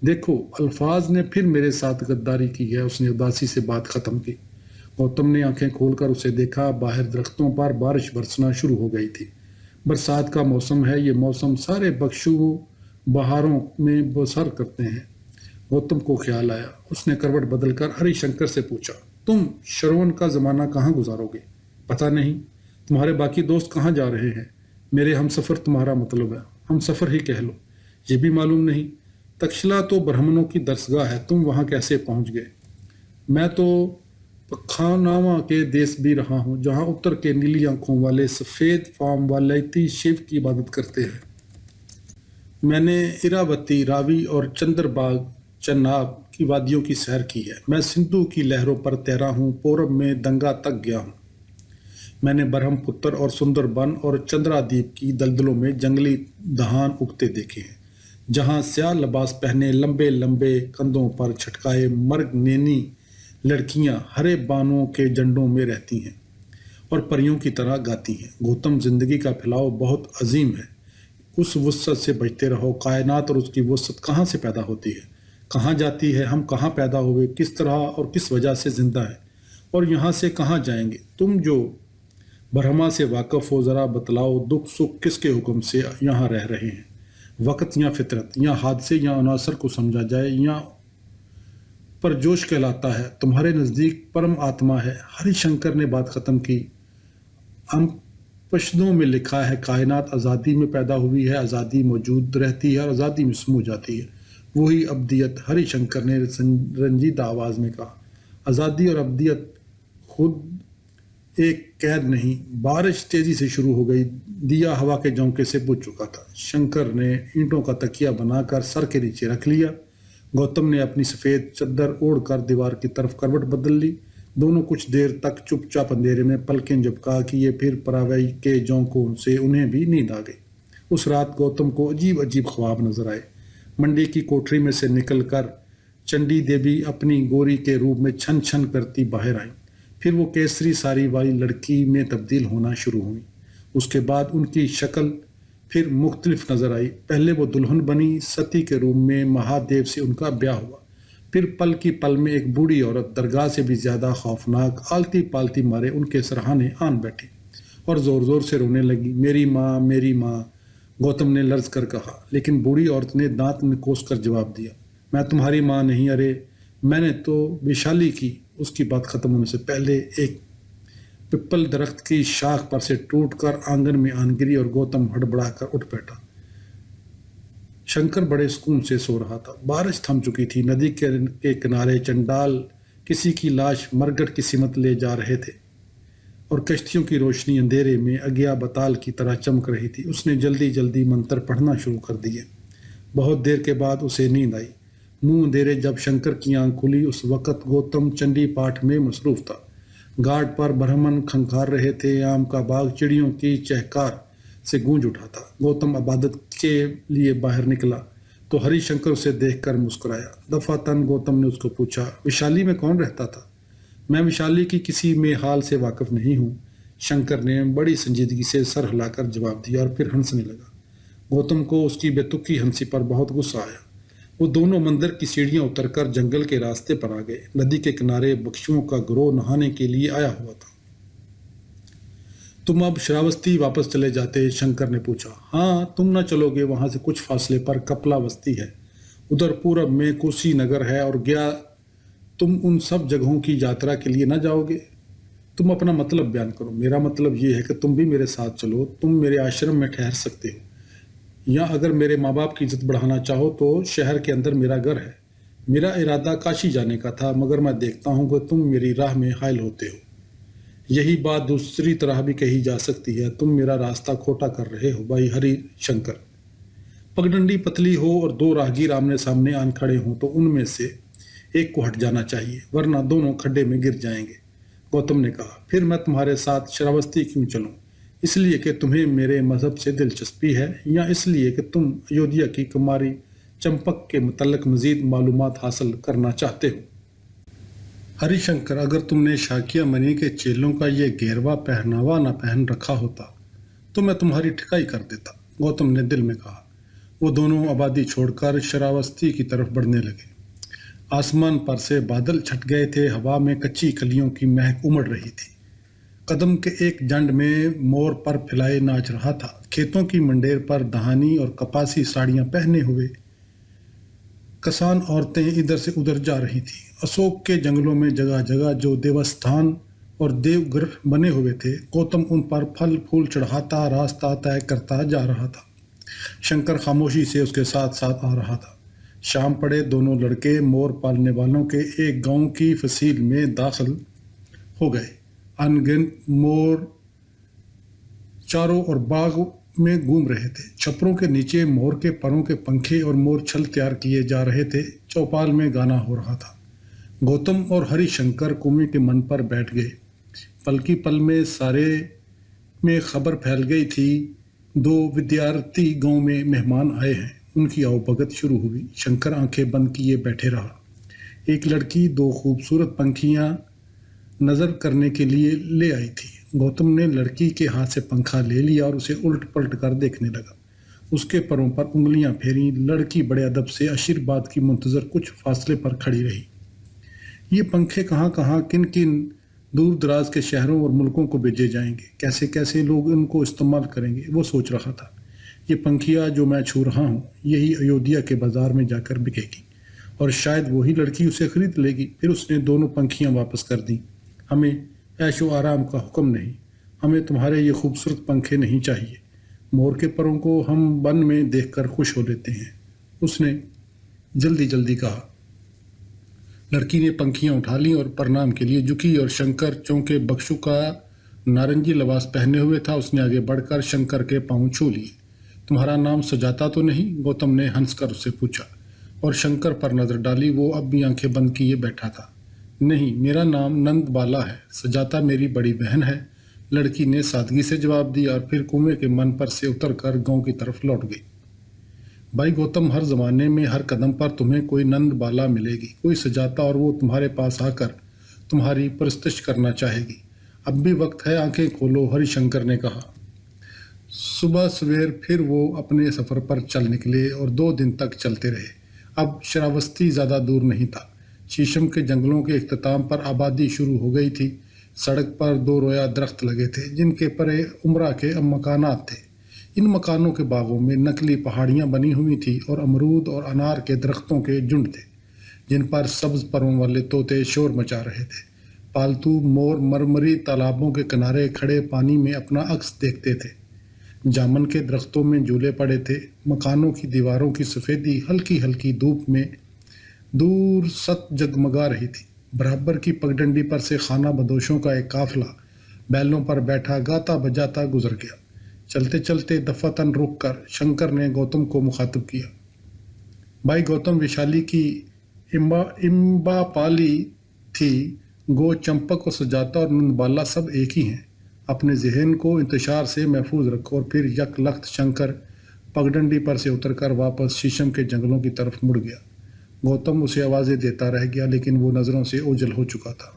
देखो, अल्फाज ने फिर मेरे साथ गद्दारी की है। उसने उदासी से बात खत्म की। गौतम ने आंखें खोलकर उसे देखा। बाहर दरख्तों पर बारिश बरसना शुरू हो गई थी। बरसात का मौसम है। ये मौसम सारे बख्शू बहारों में बसर करते हैं। गौतम को ख्याल आया। उसने करवट बदलकर हरिशंकर से पूछा, तुम श्रवण का जमाना कहाँ गुजारोगे? पता नहीं। तुम्हारे बाकी दोस्त कहाँ जा रहे हैं? मेरे हम सफ़र तुम्हारा मतलब है। हम सफ़र ही कह लो। ये भी मालूम नहीं। तक्षशिला तो ब्राह्मणों की दरसगाह है, तुम वहाँ कैसे पहुँच गए? मैं तो पखानावा के देश भी रहा हूँ, जहाँ उत्तर के नीली आंखों वाले सफ़ेद फार्म वालैती शिव की इबादत करते हैं। मैंने इरावती, रावी और चंद्रबाग चनाब की वादियों की सैर की है। मैं सिंधु की लहरों पर तैरा हूँ, पूरब में दंगा तक गया हूँ। मैंने ब्रह्मपुत्र और सुंदरबन और चंद्रादीप की दलदलों में जंगली दहान उगते देखे हैं, जहाँ स्याह लिबास पहने लंबे लंबे कंधों पर छटकाए मर्ग नेनी लड़कियां हरे बानों के जंडों में रहती हैं और परियों की तरह गाती हैं। गौतम, जिंदगी का फैलाव बहुत अजीम है। उस वुसअत से बचते रहो। कायनात और उसकी वुसअत कहाँ से पैदा होती है, कहाँ जाती है, हम कहाँ पैदा हुए, किस तरह और किस वजह से जिंदा है, और यहाँ से कहाँ जाएंगे? तुम जो ब्रह्मा से वाकफ हो, ज़रा बतलाओ, दुख सुख किसके हुक्म से यहाँ रह रहे हैं? वक़्त या फितरत या हादसे या अनासर को समझा जाए या पर जोश कहलाता है? तुम्हारे नज़दीक परम आत्मा है। हरिशंकर ने बात ख़त्म की। हम पशदों में लिखा है, कायनात आज़ादी में पैदा हुई है, आज़ादी मौजूद रहती है और आज़ादी में समूह जाती है। वही अब्दियत। हरिशंकर ने रंजीदा आवाज़ में कहा, आज़ादी और अब्दियत खुद एक कैद नहीं। बारिश तेजी से शुरू हो गई। दिया हवा के झोंके से बुझ चुका था। शंकर ने ईंटों का तकिया बनाकर सर के नीचे रख लिया। गौतम ने अपनी सफ़ेद चद्दर ओढ़कर दीवार की तरफ करवट बदल ली। दोनों कुछ देर तक चुपचाप अंधेरे में पलकें झपका किए, फिर परावई के झोंकों से उन्हें भी नींद आ गई। उस रात गौतम को अजीब अजीब ख्वाब नजर आए। मंडी की कोठरी में से निकलकर चंडी देवी अपनी गोरी के रूप में छन छन करती बाहर आई। फिर वो केसरी साड़ी वाली लड़की में तब्दील होना शुरू हुई। उसके बाद उनकी शक्ल फिर मुख्तलिफ नजर आई। पहले वो दुल्हन बनी, सती के रूप में महादेव से उनका ब्याह हुआ। फिर पल की पल में एक बूढ़ी औरत, दरगाह से भी ज़्यादा खौफनाक, आलती पालती मारे उनके सरहाने आन बैठी और ज़ोर ज़ोर से रोने लगी। मेरी माँ, मेरी माँ, गौतम ने लर्ज कर कहा, लेकिन बूढ़ी औरत ने दांत में कोस कर जवाब दिया, मैं तुम्हारी माँ नहीं, अरे मैंने तो विशाली की। उसकी बात खत्म होने से पहले एक पिपल दरख्त की शाख पर से टूटकर आंगन में आन गिरी और गौतम हड़बड़ाकर उठ बैठा। शंकर बड़े सुकून से सो रहा था। बारिश थम चुकी थी। नदी के किनारे चंडाल किसी की लाश मरगट की सिमत ले जा रहे थे और कश्तियों की रोशनी अंधेरे में अज्ञा बताल की तरह चमक रही थी। उसने जल्दी जल्दी मंत्र पढ़ना शुरू कर दिए। बहुत देर के बाद उसे नींद आई। मुंह अंधेरे जब शंकर की आंख खुली, उस वक़्त गौतम चंडी पाठ में मसरूफ था। घाट पर ब्राह्मण खंखार रहे थे। आम का बाग चिड़ियों की चहकार से गूंज उठा था। गौतम इबादत के लिए बाहर निकला तो हरिशंकर उसे देखकर मुस्कुराया। दफातन गौतम ने उसको पूछा, विशाली में कौन रहता था? मैं विशाली की किसी में हाल से वाकिफ नहीं हूँ। शंकर ने बड़ी संजीदगी से सर हिलाकर जवाब दिया और फिर हंसने लगा। गौतम को उसकी बेतुकी हंसी पर बहुत गुस्सा आया। वो दोनों मंदिर की सीढ़ियां उतरकर जंगल के रास्ते पर आ गए। नदी के किनारे बख्शुओं का गिरोह नहाने के लिए आया हुआ था। तुम अब श्रावस्ती वापस चले जाते? शंकर ने पूछा। हाँ, तुम न चलोगे? वहां से कुछ फासले पर कपला बस्ती है, उधर पूरब में कुशीनगर है, और गया तुम उन सब जगहों की यात्रा के लिए न जाओगे? तुम अपना मतलब बयान करो। मेरा मतलब ये है कि तुम भी मेरे साथ चलो। तुम मेरे आश्रम में ठहर सकते हो, या अगर मेरे माँ बाप की इज्जत बढ़ाना चाहो तो शहर के अंदर मेरा घर है। मेरा इरादा काशी जाने का था, मगर मैं देखता हूँ कि तुम मेरी राह में हायल होते हो। यही बात दूसरी तरह भी कही जा सकती है, तुम मेरा रास्ता खोटा कर रहे हो भाई हरि शंकर। पगडंडी पतली हो और दो राहगीर आमने सामने आन खड़े हों तो उनमें से एक को हट जाना चाहिए, वरना दोनों खड्डे में गिर जाएंगे। गौतम ने कहा। फिर मैं तुम्हारे साथ श्रावस्ती क्यों चलूं? इसलिए कि तुम्हें मेरे मजहब से दिलचस्पी है, या इसलिए कि तुम अयोध्या की कुमारी चंपक के मुतल्लक मजीद मालूमात हासिल करना चाहते हो? हरिशंकर, अगर तुमने शाकिया मनी के चेलों का ये गेरवा पहनावा न पहन रखा होता तो मैं तुम्हारी ठिकाई कर देता, गौतम ने दिल में कहा। वो दोनों आबादी छोड़कर श्रावस्ती की तरफ बढ़ने लगे। आसमान पर से बादल छट गए थे, हवा में कच्ची कलियों की महक उमड़ रही थी। कदम के एक जंड में मोर पर फैलाए नाच रहा था। खेतों की मंडेर पर दहानी और कपासी साड़ियां पहने हुए किसान औरतें इधर से उधर जा रही थीं। अशोक के जंगलों में जगह जगह जो देवस्थान और देवगृह बने हुए थे, गौतम उन पर फल फूल चढ़ाता रास्ता तय करता जा रहा था। शंकर खामोशी से उसके साथ साथ आ रहा था। शाम पड़े दोनों लड़के मोर पालने वालों के एक गांव की फसील में दाखिल हो गए। अनगिनत मोर चारों और बाग में घूम रहे थे। छपरों के नीचे मोर के परों के पंखे और मोर छल तैयार किए जा रहे थे। चौपाल में गाना हो रहा था। गौतम और हरिशंकर कुएं के मन पर बैठ गए। पल की पल में सारे में खबर फैल गई थी, दो विद्यार्थी गांव में मेहमान आए हैं। उनकी आवभगत शुरू हुई। शंकर आंखें बंद किए बैठे रहा। एक लड़की दो खूबसूरत पंखियां नजर करने के लिए ले आई थी। गौतम ने लड़की के हाथ से पंखा ले लिया और उसे उल्ट पलट कर देखने लगा। उसके परों पर उंगलियां फेरी। लड़की बड़े अदब से आशीर्वाद की मुंतजर कुछ फासले पर खड़ी रही। ये पंखे कहाँ कहाँ किन किन दूर दराज के शहरों और मुल्कों को भेजे जाएंगे, कैसे कैसे लोग इनको इस्तेमाल करेंगे, वो सोच रहा था। ये पंखियाँ जो मैं छू रहा हूँ, यही अयोध्या के बाजार में जाकर बिकेगी और शायद वही लड़की उसे खरीद लेगी। फिर उसने दोनों पंखियाँ वापस कर दी। हमें ऐशो आराम का हुक्म नहीं, हमें तुम्हारे ये खूबसूरत पंखे नहीं चाहिए। मोर के परों को हम वन में देखकर खुश हो लेते हैं, उसने जल्दी जल्दी कहा। लड़की ने पंखियां उठा ली और प्रणाम के लिए झुकी, और शंकर चौंके बख्शु का नारंगी लिबास पहने हुए था। उसने आगे बढ़कर शंकर के पांव छू लिए। तुम्हारा नाम सुजाता तो नहीं? गौतम ने हंसकर उससे पूछा और शंकर पर नजर डाली। वो अब भी आंखें बंद किए बैठा था। नहीं, मेरा नाम नंद बाला है। सुजाता मेरी बड़ी बहन है, लड़की ने सादगी से जवाब दिया और फिर कुएं के मन पर से उतरकर गांव की तरफ लौट गई। भाई गौतम, हर जमाने में हर कदम पर तुम्हें कोई नंद बाला मिलेगी, कोई सुजाता, और वो तुम्हारे पास आकर तुम्हारी परस्तिश करना चाहेगी। अब भी वक्त है, आंखें खोलो, हरिशंकर ने कहा। सुबह सवेर फिर वो अपने सफ़र पर चल निकले और 2 दिन तक चलते रहे। अब श्रावस्ती ज़्यादा दूर नहीं था। शीशम के जंगलों के इख्तिताम पर आबादी शुरू हो गई थी। सड़क पर 2 रोया दरख्त लगे थे जिनके परे उम्रा के मकानात थे। इन मकानों के बागों में नकली पहाड़ियाँ बनी हुई थी और अमरूद और अनार के दरख्तों के झुंड थे जिन पर सब्ज परों वाले तोते शोर मचा रहे थे। पालतू मोर मरमरी तालाबों के किनारे खड़े पानी में अपना अक्स देखते थे। जामन के दरख्तों में झूले पड़े थे। मकानों की दीवारों की सफ़ेदी हल्की हल्की धूप में दूर सत जगमगा रही थी। बराबर की पगडंडी पर से खाना बदोशों का एक काफिला बैलों पर बैठा गाता बजाता गुजर गया। चलते चलते दफातन रुक कर शंकर ने गौतम को मुखातिब किया। भाई गौतम, विशाली की इम्बा पाली थी, गो चंपक और सुजाता और नंदबाला सब एक ही हैं। अपने जहन को इंतशार से महफूज रखो। और फिर यक लख्त शंकर पगडंडी पर से उतरकर वापस शीशम के जंगलों की तरफ मुड़ गया। गौतम उसे आवाज़ें देता रह गया, लेकिन वो नज़रों से ओझल हो चुका था।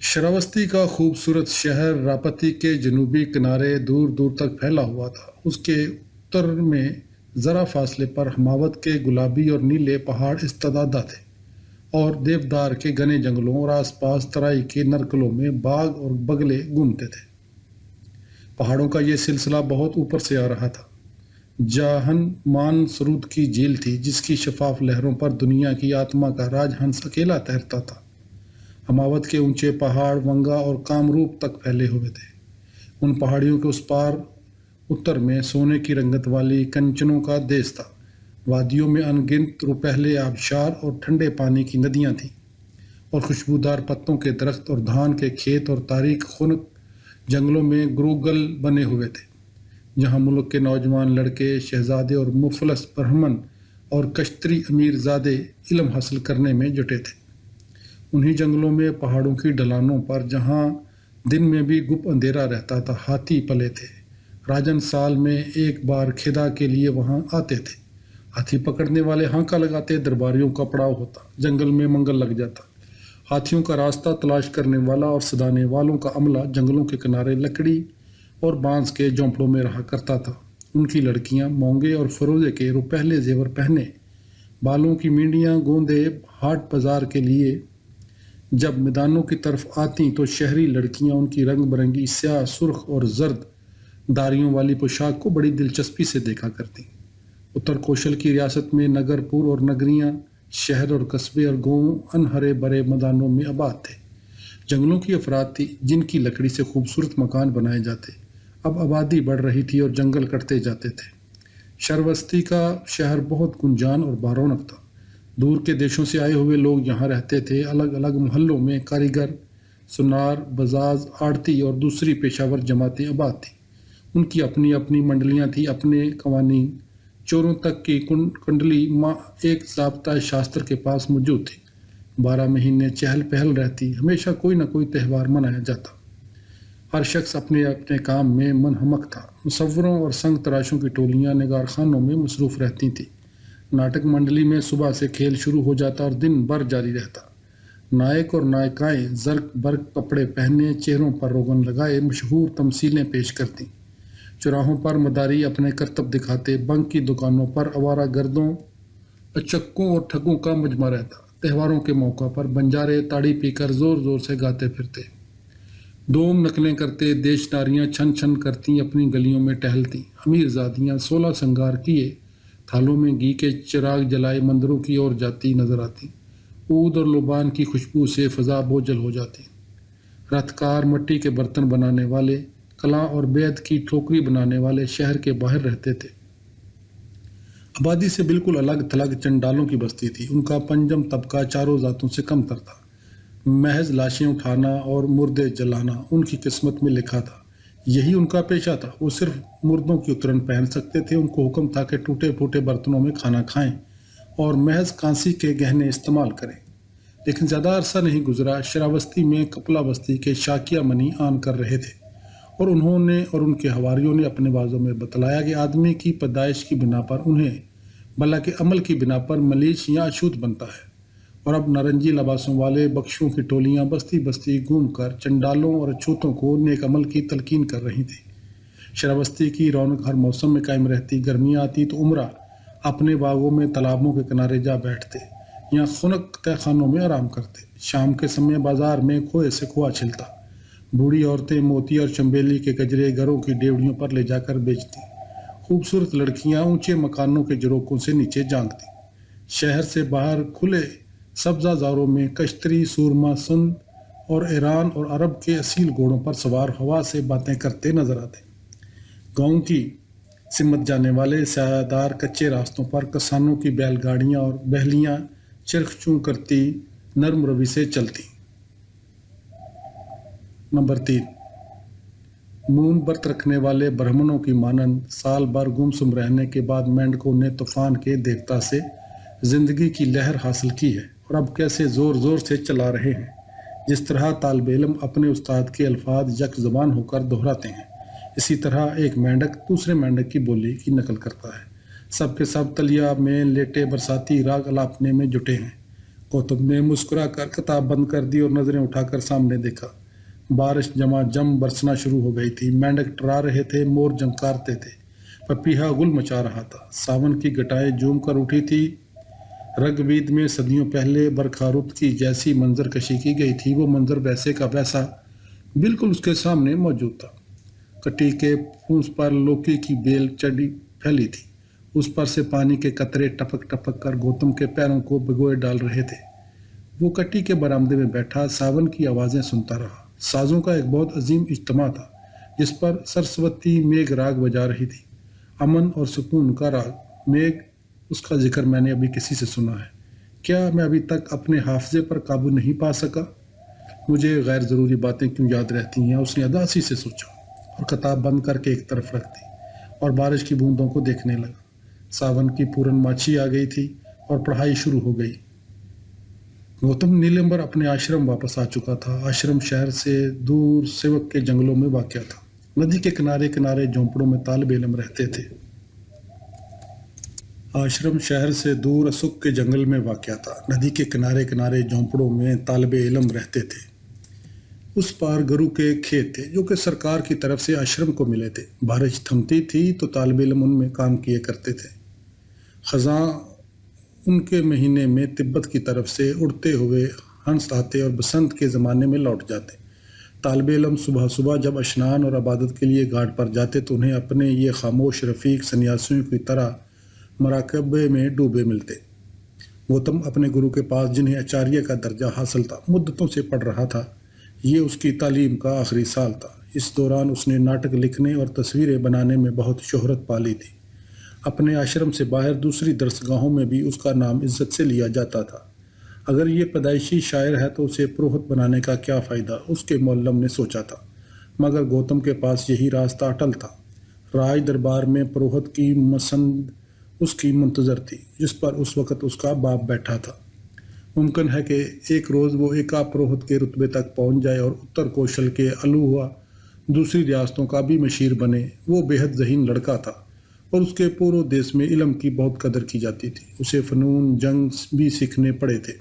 श्रावस्ती का खूबसूरत शहर रापती के जनूबी किनारे दूर दूर तक फैला हुआ था। उसके उत्तर में ज़रा फासले पर हमावत के गुलाबी और नीले पहाड़ इस्तदादा थे। और देवदार के घने जंगलों और आसपास तराई के नरकलों में बाघ और बगले घूमते थे। पहाड़ों का ये सिलसिला बहुत ऊपर से आ रहा था। जाहन मानसरूद की झील थी जिसकी शफाफ लहरों पर दुनिया की आत्मा का राजहंस अकेला तैरता था। हमावत के ऊंचे पहाड़ वंगा और कामरूप तक फैले हुए थे। उन पहाड़ियों के उस पार उत्तर में सोने की रंगत वाली कंचनों का देश था। वादियों में अनगिनत रुपहले आबशार और ठंडे पानी की नदियां थीं और खुशबूदार पत्तों के दरख्त और धान के खेत और तारीख खुनक जंगलों में गुरूगल बने हुए थे, जहां मुल्क के नौजवान लड़के, शहजादे और मुफलस ब्राह्मण और कश्तरी अमीरजादे इल्म हासिल करने में जुटे थे। उन्हीं जंगलों में पहाड़ों की ढलानों पर जहां दिन में भी गुप अंधेरा रहता था, हाथी पले थे। राजन साल में एक बार खिदा के लिए वहां आते थे। हाथी पकड़ने वाले हांका लगाते, दरबारियों का पड़ाव होता, जंगल में मंगल लग जाता। हाथियों का रास्ता तलाश करने वाला और सदाने वालों का अमला जंगलों के किनारे लकड़ी और बांस के झोंपड़ों में रहा करता था। उनकी लड़कियां मोंगे और फरोजे के रुपहले जेवर पहने, बालों की मींडियां गोंदे हाट बाजार के लिए जब मैदानों की तरफ आती तो शहरी लड़कियां उनकी रंग बिरंगी स्याह, सुर्ख और जर्द दारियों वाली पोशाक को बड़ी दिलचस्पी से देखा करती। उत्तर कौशल की रियासत में नगरपुर और नगरियां, शहर और कस्बे और गांव अनहरे भरे मैदानों में आबाद थे। जंगलों की अफराद थी जिनकी लकड़ी से खूबसूरत मकान बनाए जाते। अब आबादी बढ़ रही थी और जंगल कटते जाते थे। शरवस्ती का शहर बहुत गुंजान और बारौनक था। दूर के देशों से आए हुए लोग यहाँ रहते थे। अलग अलग मोहल्लों में कारीगर, सुनार, बजाज, आड़ती और दूसरी पेशावर जमातें आबाद थीं। उनकी अपनी अपनी मंडलियाँ थीं, अपने कवानीन। चोरों तक की कुंडली माँ एक ज़ाब्ता शास्त्र के पास मौजूद थी। 12 महीने चहल पहल रहती, हमेशा कोई न कोई त्यौहार मनाया जाता। हर शख्स अपने अपने काम में मनहमक था। मुसव्वरों और संग तराशों की टोलियाँ निगार खानों में मसरूफ़ रहती थीं। नाटक मंडली में सुबह से खेल शुरू हो जाता और दिन भर जारी रहता। नायक और नायिकाएं जर्क बर्क कपड़े पहने, चेहरों पर रोगन लगाए मशहूर तमसीलें पेश करती। चौराहों पर मदारी अपने करतब दिखाते। बंक की दुकानों पर आवारा गर्दों, अचक्कों और ठगों का मजमा रहता। त्योहारों के मौका पर बंजारे ताड़ी पीकर जोर जोर से गाते फिरते। दोम नकलें करते देश नारियां छन छन करती अपनी गलियों में टहलती। अमीरजादियां 16 श्रृंगार किए थालों में घी के चिराग जलाए मंदिरों की ओर जाती नजर आती। ऊद और लुबान की खुशबू से फजा बोझल हो जाती। रथकार, मिट्टी के बर्तन बनाने वाले, कला और बेद की ठोकरी बनाने वाले शहर के बाहर रहते थे। आबादी से बिल्कुल अलग थलग चंडालों की बस्ती थी। उनका पंजम तबका चारों जातों से कमतर था। महज लाशें उठाना और मुर्दे जलाना उनकी किस्मत में लिखा था। यही उनका पेशा था। वो सिर्फ मुर्दों की उतरन पहन सकते थे। उनको हुक्म था कि टूटे फूटे बर्तनों में खाना खाएं और महज कांसी के गहने इस्तेमाल करें। लेकिन ज़्यादा अरसा नहीं गुजरा, श्रावस्ती में कपला बस्ती के शाकिया मनी आन कर रहे थे और उन्होंने और उनके हवारियों ने अपने बाजों में बतलाया कि आदमी की पैदाइश की बिना पर उन्हें, भला के अमल की बिना पर मलीच या अछूत बनता है। और अब नारंगी लबासों वाले बख्शों की टोलियां बस्ती बस्ती घूमकर चंडालों और अछूतों को नेक अमल की तलकीन कर रही थी। श्रावस्ती की रौनक हर मौसम में कायम रहती। गर्मियाँ आती तो उमरा अपने बागों में तालाबों के किनारे जा बैठते या खुनक तहखानों में आराम करते। शाम के समय बाजार में खोए से खोआ छिलता। बूढ़ी औरतें मोती और चंबेली के गजरे घरों की डेवड़ियों पर ले जाकर बेचती। खूबसूरत लड़कियां ऊंचे मकानों के झरोकों से नीचे झांकती। शहर से बाहर खुले सब्जाजारों में कश्तरी, सूरमा, सुंद और ईरान और अरब के असील घोड़ों पर सवार हवा से बातें करते नजर आते। गाँव की सिमत जाने वाले सायादार कच्चे रास्तों पर किसानों की बैलगाड़ियां और बहलियां चिरख चूं करती नर्म रवि से चलती। नंबर 3, मून व्रत रखने वाले ब्राह्मणों की मानंद साल भर गुमसुम रहने के बाद मेंढकों ने तूफान के देवता से जिंदगी की लहर हासिल की है और अब कैसे जोर जोर से चला रहे हैं। जिस तरह तालिब इल्म अपने उस्ताद के अल्फाज यक ज़बान होकर दोहराते हैं, इसी तरह एक मेंढक दूसरे मेंढक की बोली की नकल करता है। सब के सब तलिया में लेटे बरसाती राग अलापने में जुटे हैं। कौतुब ने मुस्कुरा कर किताब बंद कर दी और नज़रें उठाकर सामने देखा। बारिश जमा जम बरसना शुरू हो गई थी। मेंढक टरा रहे थे, मोर जंकारते थे, पपीहा गुल मचा रहा था। सावन की घटाएं झूम कर उठी थी। ऋग्वेद में सदियों पहले बरखा रुत की जैसी मंजर कशी की गई थी, वो मंजर वैसे का वैसा बिल्कुल उसके सामने मौजूद था। कटी के पूंछ पर लौकी की बेल चढ़ी फैली थी। उस पर से पानी के कतरे टपक टपक कर गौतम के पैरों को भिगोए डाल रहे थे। वो कटी के बरामदे में बैठा सावन की आवाज़ें सुनता रहा। साजों का एक बहुत अजीम इज्तिमा था, जिस पर सरस्वती मेघ राग बजा रही थी। अमन और सुकून का राग मेघ, उसका जिक्र मैंने अभी किसी से सुना है। क्या मैं अभी तक अपने हाफजे पर काबू नहीं पा सका? मुझे गैर ज़रूरी बातें क्यों याद रहती हैं? उसने अदासी से सोचा और किताब बंद करके एक तरफ रख दी और बारिश की बूंदों को देखने लगा। सावन की पूर्णमासी आ गई थी और पढ़ाई शुरू हो गई। गौतम नीलंबर अपने आश्रम वापस आ चुका था। आश्रम शहर से दूर सेवक के जंगलों में वाक़या था। नदी के किनारे किनारे झोंपड़ों में तालिब इल्म रहते थे। आश्रम शहर से दूर असुक के जंगल में वाक़या था। नदी के किनारे किनारे झोंपड़ों में तालिब इल्म रहते थे। उस पार गुरु के खेत थे, जो कि सरकार की तरफ से आश्रम को मिले थे। बारिश थमती थी तो तालिब इल्म उनमें काम किए करते थे। खज़ां उनके महीने में तिब्बत की तरफ से उड़ते हुए हंस आते और बसंत के ज़माने में लौट जाते। तालिब इल्म सुबह सुबह जब स्नान और इबादत के लिए घाट पर जाते तो उन्हें अपने ये खामोश रफ़ीक सन्यासियों की तरह मराकबे में डूबे मिलते। गौतम अपने गुरु के पास, जिन्हें आचार्य का दर्जा हासिल था, मुद्दतों से पढ़ रहा था। ये उसकी तालीम का आखिरी साल था। इस दौरान उसने नाटक लिखने और तस्वीरें बनाने में बहुत शोहरत पा ली थी। अपने आश्रम से बाहर दूसरी दरसगाहों में भी उसका नाम इज्जत से लिया जाता था। अगर ये पैदाइशी शायर है तो उसे पुरोहित बनाने का क्या फ़ायदा, उसके मौल्लम ने सोचा था। मगर गौतम के पास यही रास्ता अटल था। राज दरबार में पुरोहित की मसंद उसकी मुंतज़र थी, जिस पर उस वक़्त उसका बाप बैठा था। मुमकिन है कि एक रोज़ वो एका पुरोहित के रुतबे तक पहुंच जाए और उत्तर कौशल के अलुआ दूसरी रियासतों का भी मशीर बने। वो बेहद ज़हीन लड़का था और उसके पूरे देश में इल्म की बहुत कदर की जाती थी। उसे फ़नून जंग भी सीखने पड़े थे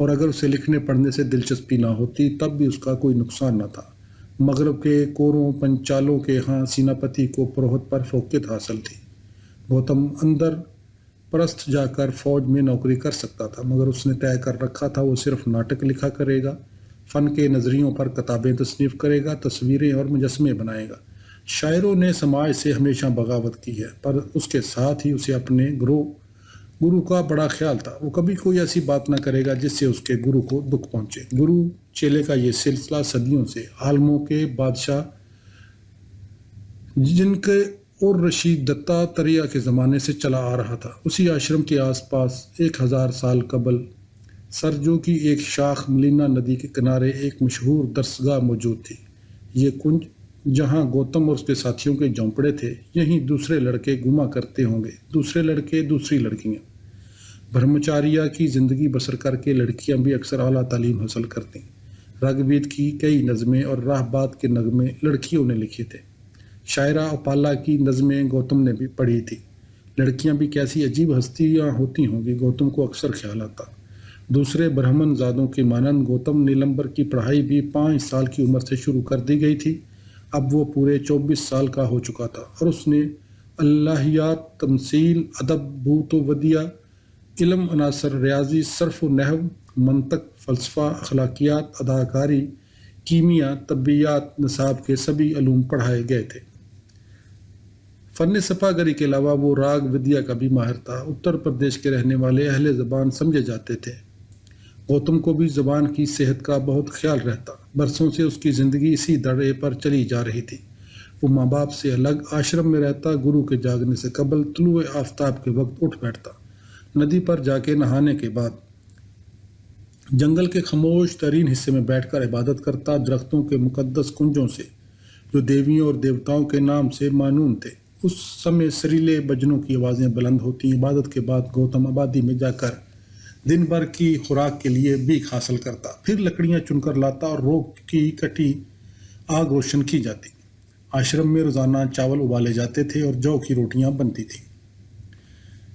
और अगर उसे लिखने पढ़ने से दिलचस्पी ना होती तब भी उसका कोई नुकसान न था। मगरब के कोरों पंचालों के यहाँ सेनापति को पुरोहित पर फौकियत हासिल थी। गौतम अंदर परस्त जाकर फ़ौज में नौकरी कर सकता था, मगर उसने तय कर रखा था वो सिर्फ नाटक लिखा करेगा, फ़न के नज़रियों पर किताबें तसनीफ़ करेगा, तस्वीरें और मुजस्मे बनाएगा। शायरों ने समाज से हमेशा बगावत की है, पर उसके साथ ही उसे अपने गुरु का बड़ा ख्याल था। वो कभी कोई ऐसी बात ना करेगा जिससे उसके गुरु को दुख पहुँचे। गुरु चेले का ये सिलसिला सदियों से आलमों के बादशाह जिनके और रशीद दत्ता तरिया के ज़माने से चला आ रहा था। उसी आश्रम के आसपास 1000 साल कबल सरजू की एक शाख मलीना नदी के किनारे एक मशहूर दरसगाह मौजूद थी। ये कुंज, जहाँ गौतम और उसके साथियों के झोंपड़े थे, यहीं दूसरे लड़के घुमा करते होंगे। दूसरे लड़के, दूसरी लड़कियाँ। ब्रह्मचारिया की ज़िंदगी बसर करके लड़कियाँ भी अक्सर आला तालीम हासिल करती। ऋग्वेद की कई नज़में और राहबात के नगमे लड़कियों ने लिखे थे। शायरा अपाला की नज़में गौतम ने भी पढ़ी थी। लड़कियां भी कैसी अजीब हस्तियां होती होंगी, गौतम को अक्सर ख्याल आता। दूसरे ब्राह्मण ज़ादों के मानन गौतम नीलंबर की पढ़ाई भी 5 साल की उम्र से शुरू कर दी गई थी। अब वो पूरे 24 साल का हो चुका था और उसने अल्लाहियात, तमसील, अदब, बूत वदिया, इल्म, अनासर, रियाजी, सर्फ नहव, मंतक, फ़लसफ़ा, अखलाकियात, अदाकारी, कीमिया, तब्बियात, नसाब के सभी अलूम पढ़ाए गए थे। फ़न सफ़ागरी के अलावा वो राग विद्या का भी माहिर था। उत्तर प्रदेश के रहने वाले अहले ज़बान समझे जाते थे। गौतम को भी ज़बान की सेहत का बहुत ख्याल रहता। बरसों से उसकी ज़िंदगी इसी दड़े पर चली जा रही थी। वो माँ बाप से अलग आश्रम में रहता, गुरु के जागने से कबल तुलुए आफ्ताब के वक्त उठ बैठता, नदी पर जाके नहाने के बाद जंगल के खामोश तरीन हिस्से में बैठकर इबादत करता, दरख्तों के मुकद्दस कुंजों से जो देवियों और देवताओं के नाम से मानून थे। उस समय सरीले बजनों की आवाज़ें बुलंद होती। इबादत के बाद गौतम आबादी में जाकर दिन भर की खुराक के लिए भीख हासिल करता, फिर लकड़ियाँ चुनकर लाता और रोग की कटी आग रोशन की जाती। आश्रम में रोज़ाना चावल उबाले जाते थे और जौ की रोटियाँ बनती थीं।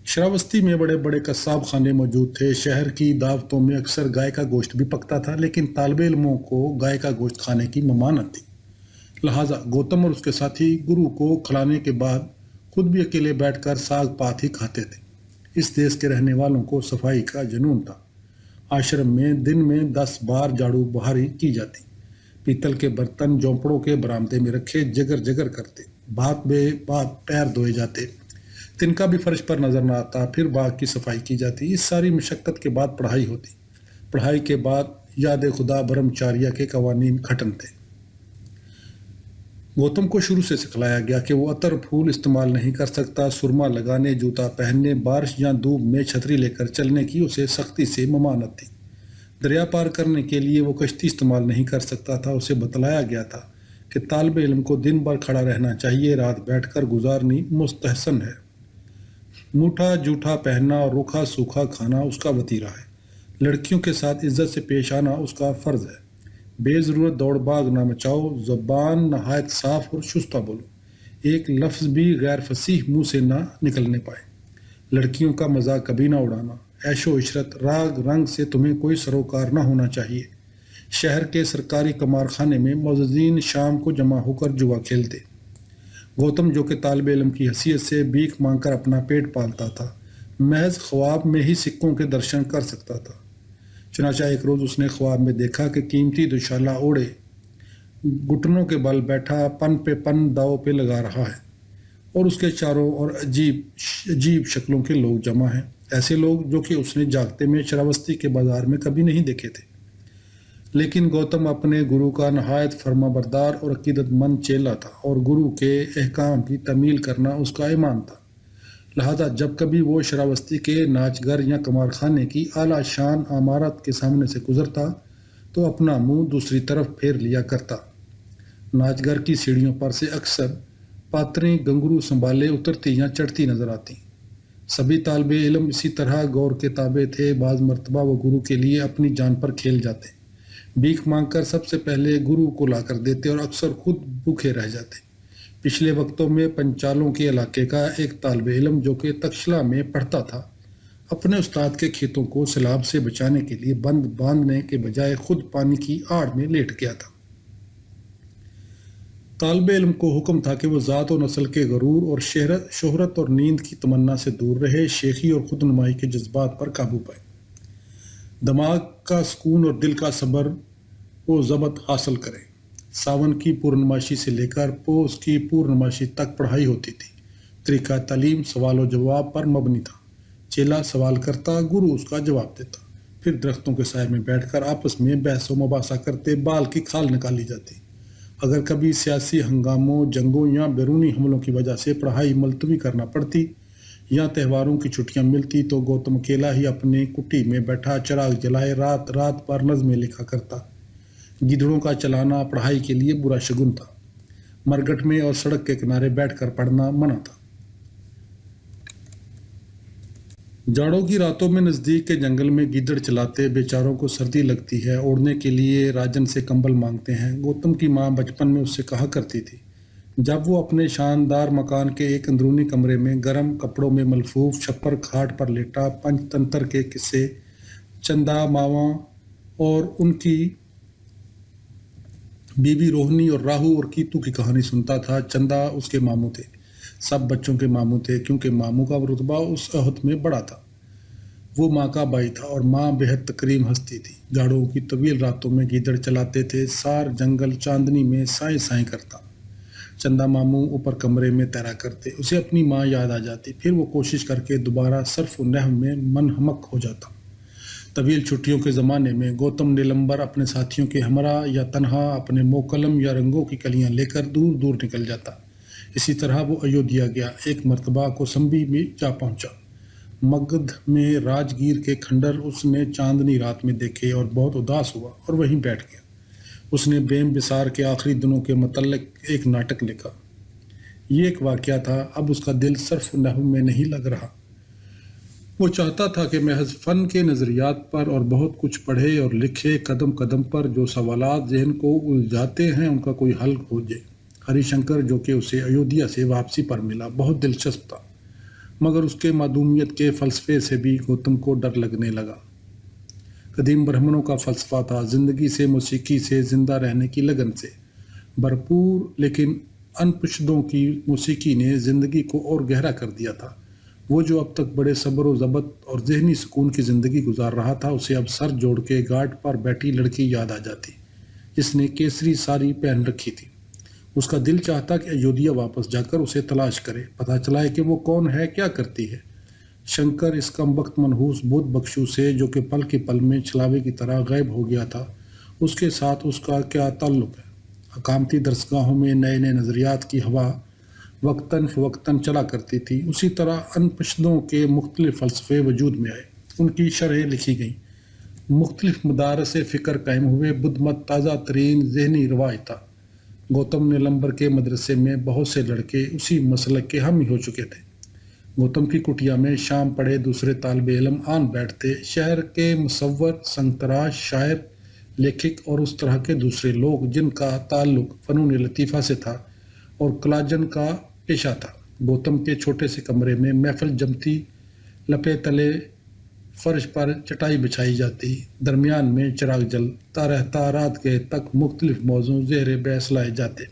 श्रावस्ती में बड़े बड़े कसाब खाने मौजूद थे। शहर की दावतों में अक्सर गाय का गोश्त भी पकता था, लेकिन तालिबे इल्मों को गाय का गोश्त खाने की ममानत थी। लिहाजा गौतम और उसके साथी गुरु को खिलाने के बाद खुद भी अकेले बैठकर साग पात ही खाते थे। इस देश के रहने वालों को सफाई का जुनून था। आश्रम में दिन में 10 बार झाड़ू बहारी की जाती। पीतल के बर्तन झोंपड़ों के बरामदे में रखे जगर जगर करते। बात बे बात पैर धोए जाते। तिनका भी फर्श पर नजर न आता। फिर बाग की सफाई की जाती। इस सारी मशक्कत के बाद पढ़ाई होती। पढ़ाई के बाद याद खुदा ब्रह्मचार्य के कवानीन खटन थे। गौतम को शुरू से सिखलाया गया कि वो अतर फूल इस्तेमाल नहीं कर सकता। सुरमा लगाने, जूता पहनने, बारिश या धूप में छतरी लेकर चलने की उसे सख्ती से ममानत थी। दरिया पार करने के लिए वो कश्ती इस्तेमाल नहीं कर सकता था। उसे बतलाया गया था कि तालिब इल्म को दिन भर खड़ा रहना चाहिए, रात बैठकर गुजारनी मुस्तहसन है। मूठा जूठा पहनना और रूखा सूखा खाना उसका वतीरा है। लड़कियों के साथ इज्जत से पेश आना उसका फ़र्ज़ है। बेज़रूरत दौड़ भाग ना मचाओ। ज़बान नहायत साफ और शुस्ता बोलो। एक लफ्ज़ भी गैर फसीह मुँह से ना निकलने पाए। लड़कियों का मजाक कभी ना उड़ाना। ऐशो इशरत राग रंग से तुम्हें कोई सरोकार ना होना चाहिए। शहर के सरकारी कमारखाने में मुअज़्ज़िन शाम को जमा होकर जुआ खेलते। गौतम, जो कि तालिब इल्म की हैसियत से भीख मांगकर अपना पेट पालता था, महज ख्वाब में ही सिक्कों के दर्शन कर सकता था। चुनाचा एक रोज़ उसने ख्वाब में देखा कि कीमती दुशाला ओढ़े घुटनों के बल बैठा पन पे पन दाव पे लगा रहा है और उसके चारों ओर अजीब अजीब शक्लों के लोग जमा हैं। ऐसे लोग जो कि उसने जागते में श्रावस्ती के बाजार में कभी नहीं देखे थे। लेकिन गौतम अपने गुरु का नहायत फर्माबरदार और अकीदतमंद चेला था और गुरु के अहकाम की तमील करना उसका ईमान था। लिहाजा जब कभी वो श्रावस्ती के नाचघर या कमारखाने की आला शान इमारत के सामने से गुजरता तो अपना मुंह दूसरी तरफ फेर लिया करता। नाचघर की सीढ़ियों पर से अक्सर पात्रें गंगरू संभाले उतरती या चढ़ती नजर आती। सभी तालिबे इल्म इसी तरह गौर के ताबे थे। बाज़ मरतबा वो गुरु के लिए अपनी जान पर खेल जाते। भीख मांगकर सबसे पहले गुरु को ला कर देते और अक्सर खुद भूखे रह जाते। पिछले वक्तों में पंचालों के इलाके का एक तालिबे इल्म, जो कि तक्षला में पढ़ता था, अपने उस्ताद के खेतों को सैलाब से बचाने के लिए बंद बांधने के बजाय खुद पानी की आड़ में लेट गया था। तालिबे इल्म को हुक्म था कि वो ज़ात और नस्ल के गरूर और शोहरत और नींद की तमन्ना से दूर रहे। शेखी और खुद नुमाई के जज्बात पर काबू पाए। दिमाग का सुकून और दिल का सब्र वो ज़बत हासिल करे। सावन की पूर्णमाशी से लेकर पोस की पूर्णमाशी तक पढ़ाई होती थी। तरीका तालीम सवाल और जवाब पर मबनी था। चेला सवाल करता, गुरु उसका जवाब देता। फिर दरख्तों के साए में बैठकर आपस में बहस व मुबासा करते बाल की खाल निकाली जाती। अगर कभी सियासी हंगामों, जंगों या बैरूनी हमलों की वजह से पढ़ाई मुलतवी करना पड़ती या त्योहारों की छुट्टियां मिलती तो गौतम अकेला ही अपनी कुटी में बैठा चिराग जलाए रात रात पर नज़में लिखा करता। गिदड़ों का चलाना पढ़ाई के लिए बुरा शगुन था। मरगट में और सड़क के किनारे बैठकर पढ़ना मना था। जाड़ों की रातों में नज़दीक के जंगल में गीदड़ चलाते। बेचारों को सर्दी लगती है, ओढ़ने के लिए राजन से कंबल मांगते हैं। गौतम की माँ बचपन में उससे कहा करती थी, जब वो अपने शानदार मकान के एक अंदरूनी कमरे में गर्म कपड़ों में मलफूफ छप्पर खाट पर लेटा पंचतंत्र के किस्से, चंदा मावा और उनकी बीबी रोहनी और राहू और कीतू की कहानी सुनता था। चंदा उसके मामू थे। सब बच्चों के मामू थे, क्योंकि मामू का रुतबा उस अहद में बड़ा था। वो माँ का भाई था और माँ बेहद तकरीम हस्ती थी। जाड़ों की तवील रातों में गीदड़ चलाते थे। सार जंगल चांदनी में साए साए करता। चंदा मामू ऊपर कमरे में तैरा करते। उसे अपनी माँ याद आ जाती। फिर वो कोशिश करके दोबारा सर्फ नहव में मनहमक हो जाता। तवील छुट्टियों के ज़माने में गौतम नीलंबर अपने साथियों के हमरा या तन्हा अपने मोकलम या रंगों की कलियां लेकर दूर दूर निकल जाता। इसी तरह वो अयोध्या गया। एक मरतबा कौसंबी में जा पहुंचा। मगध में राजगीर के खंडर उसने चांदनी रात में देखे और बहुत उदास हुआ और वहीं बैठ गया। उसने बेम बिसार के आखिरी दिनों के मतलब एक नाटक लिखा। ये एक वाक़या था। अब उसका दिल सर्फ नहव में नहीं लग रहा। वो चाहता था कि महज फ़न के नज़रियात पर और बहुत कुछ पढ़े और लिखे। कदम कदम पर जो सवालात जहन को उलझाते हैं उनका कोई हल खोजे। हरिशंकर, जो कि उसे अयोध्या से वापसी पर मिला, बहुत दिलचस्प था, मगर उसके मादूमियत के फ़लसफ़े से भी गौतम को डर लगने लगा। कदीम ब्राह्मणों का फ़लसफ़ा था, ज़िंदगी से मौसीकी से ज़िंदा रहने की लगन से भरपूर, लेकिन अनपुशदों की मौसीकी ने ज़िंदगी को और गहरा कर दिया था। वो जो अब तक बड़े सब्र व ज़बत और ज़हनी सुकून की ज़िंदगी गुजार रहा था, उसे अब सर जोड़ के घाट पर बैठी लड़की याद आ जाती जिसने केसरी साड़ी पहन रखी थी। उसका दिल चाहता कि अयोध्या वापस जाकर उसे तलाश करे, पता चलाए कि वो कौन है, क्या करती है। शंकर इस कमबख्त मनहूस बुद्ध बख्शू से, जो कि पल के पल में छलावे की तरह गायब हो गया था, उसके साथ उसका क्या ताल्लुक़ है। अकामती दरसगाहों में नए नए नज़रियात की हवा वक्तन फ़वक्तन चला करती थी। उसी तरह अनपशदों के मुख्तलिफ फ़लसफ़े वजूद में आए, उनकी शरहें लिखी गईं, मुख्तलिफ मदारस फ़िक्र कायम हुए। बुद्ध मत ताज़ा तरीन ज़हनी रवाज था। गौतम नीलंबर के मदरसे में बहुत से लड़के उसी मसलक के हामी हो चुके थे। गौतम की कुटिया में शाम पड़े दूसरे तालिब इल्म आन बैठते। शहर के मुसव्वर, संगतराश, शायर, लेखक और उस तरह के दूसरे लोग जिनका ताल्लुक फ़नून लतीफ़ा से था और कलाजन का पेशा था। गौतम के छोटे से कमरे में महफिल जमती, लपे तले फर्श पर चटाई बिछाई जाती, दरमियान में चिराग जलता रहता। रात के तक मुख्तलिफ मौजू ज़ेर बहस लाए जाते।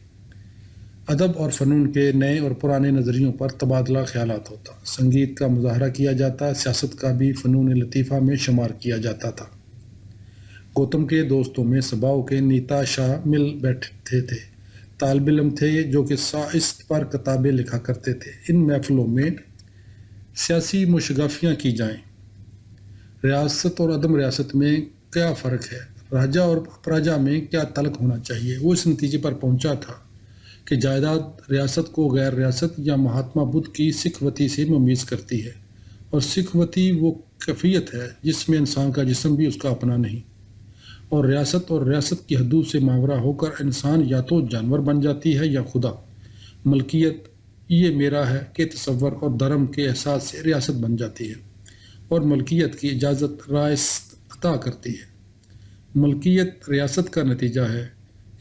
अदब और फ़नून के नए और पुराने नज़रियों पर तबादला ख्यालात होता। संगीत का मुजाहरा किया जाता, सियासत का भी फ़नून लतीफ़ा में शुमार किया जाता था। गौतम के दोस्तों में सबाओ के नीता शाह मिल बैठते थे। तालिब इल्म थे जो कि साइस्त पर किताबें लिखा करते थे। इन महफिलों में सियासी मुशगफियाँ की जाएँ। रियासत और अदम रियासत में क्या फ़र्क है, राजा और प्रजा में क्या तलक होना चाहिए। वो इस नतीजे पर पहुँचा था कि जायदाद रियासत को गैर रियासत या महात्मा बुद्ध की सिखवती से मुमीज़ करती है, और सिखवती वो कैफियत है जिसमें इंसान का जिस्म भी उसका अपना नहीं, और रियासत की हदूद से मावरा होकर इंसान या तो जानवर बन जाती है या खुदा। मलकियत ये मेरा है के तसव्वुर और धर्म के एहसास से रियासत बन जाती है, और मलकियत की इजाज़त राइस्त अता करती है। मलकियत रियासत का नतीजा है,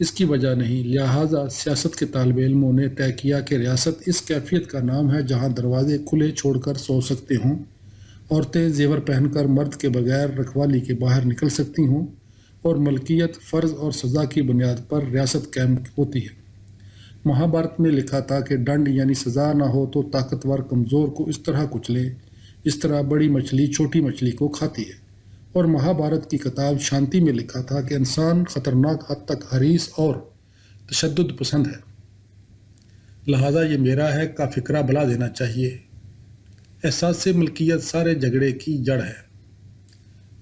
इसकी वजह नहीं। लिहाजा सियासत के तालिब इल्मों ने तय किया कि रियासत इस कैफियत का नाम है जहाँ दरवाजे खुले छोड़कर सो सकते हों, औरतें जेवर पहनकर मर्द के बगैर रखवाली के बाहर निकल सकती हों, और मलकियत फ़र्ज़ और सज़ा की बुनियाद पर रियासत कायम होती है। महाभारत में लिखा था कि दंड यानी सज़ा ना हो तो ताकतवर कमज़ोर को इस तरह कुचले जिस तरह बड़ी मछली छोटी मछली को खाती है। और महाभारत की किताब शांति में लिखा था कि इंसान ख़तरनाक हद तक हरीस और तशद्दुद पसंद है, लिहाजा ये मेरा है का फ़िक्रा भुला देना चाहिए। एहसास से मलकियत सारे झगड़े की जड़ है।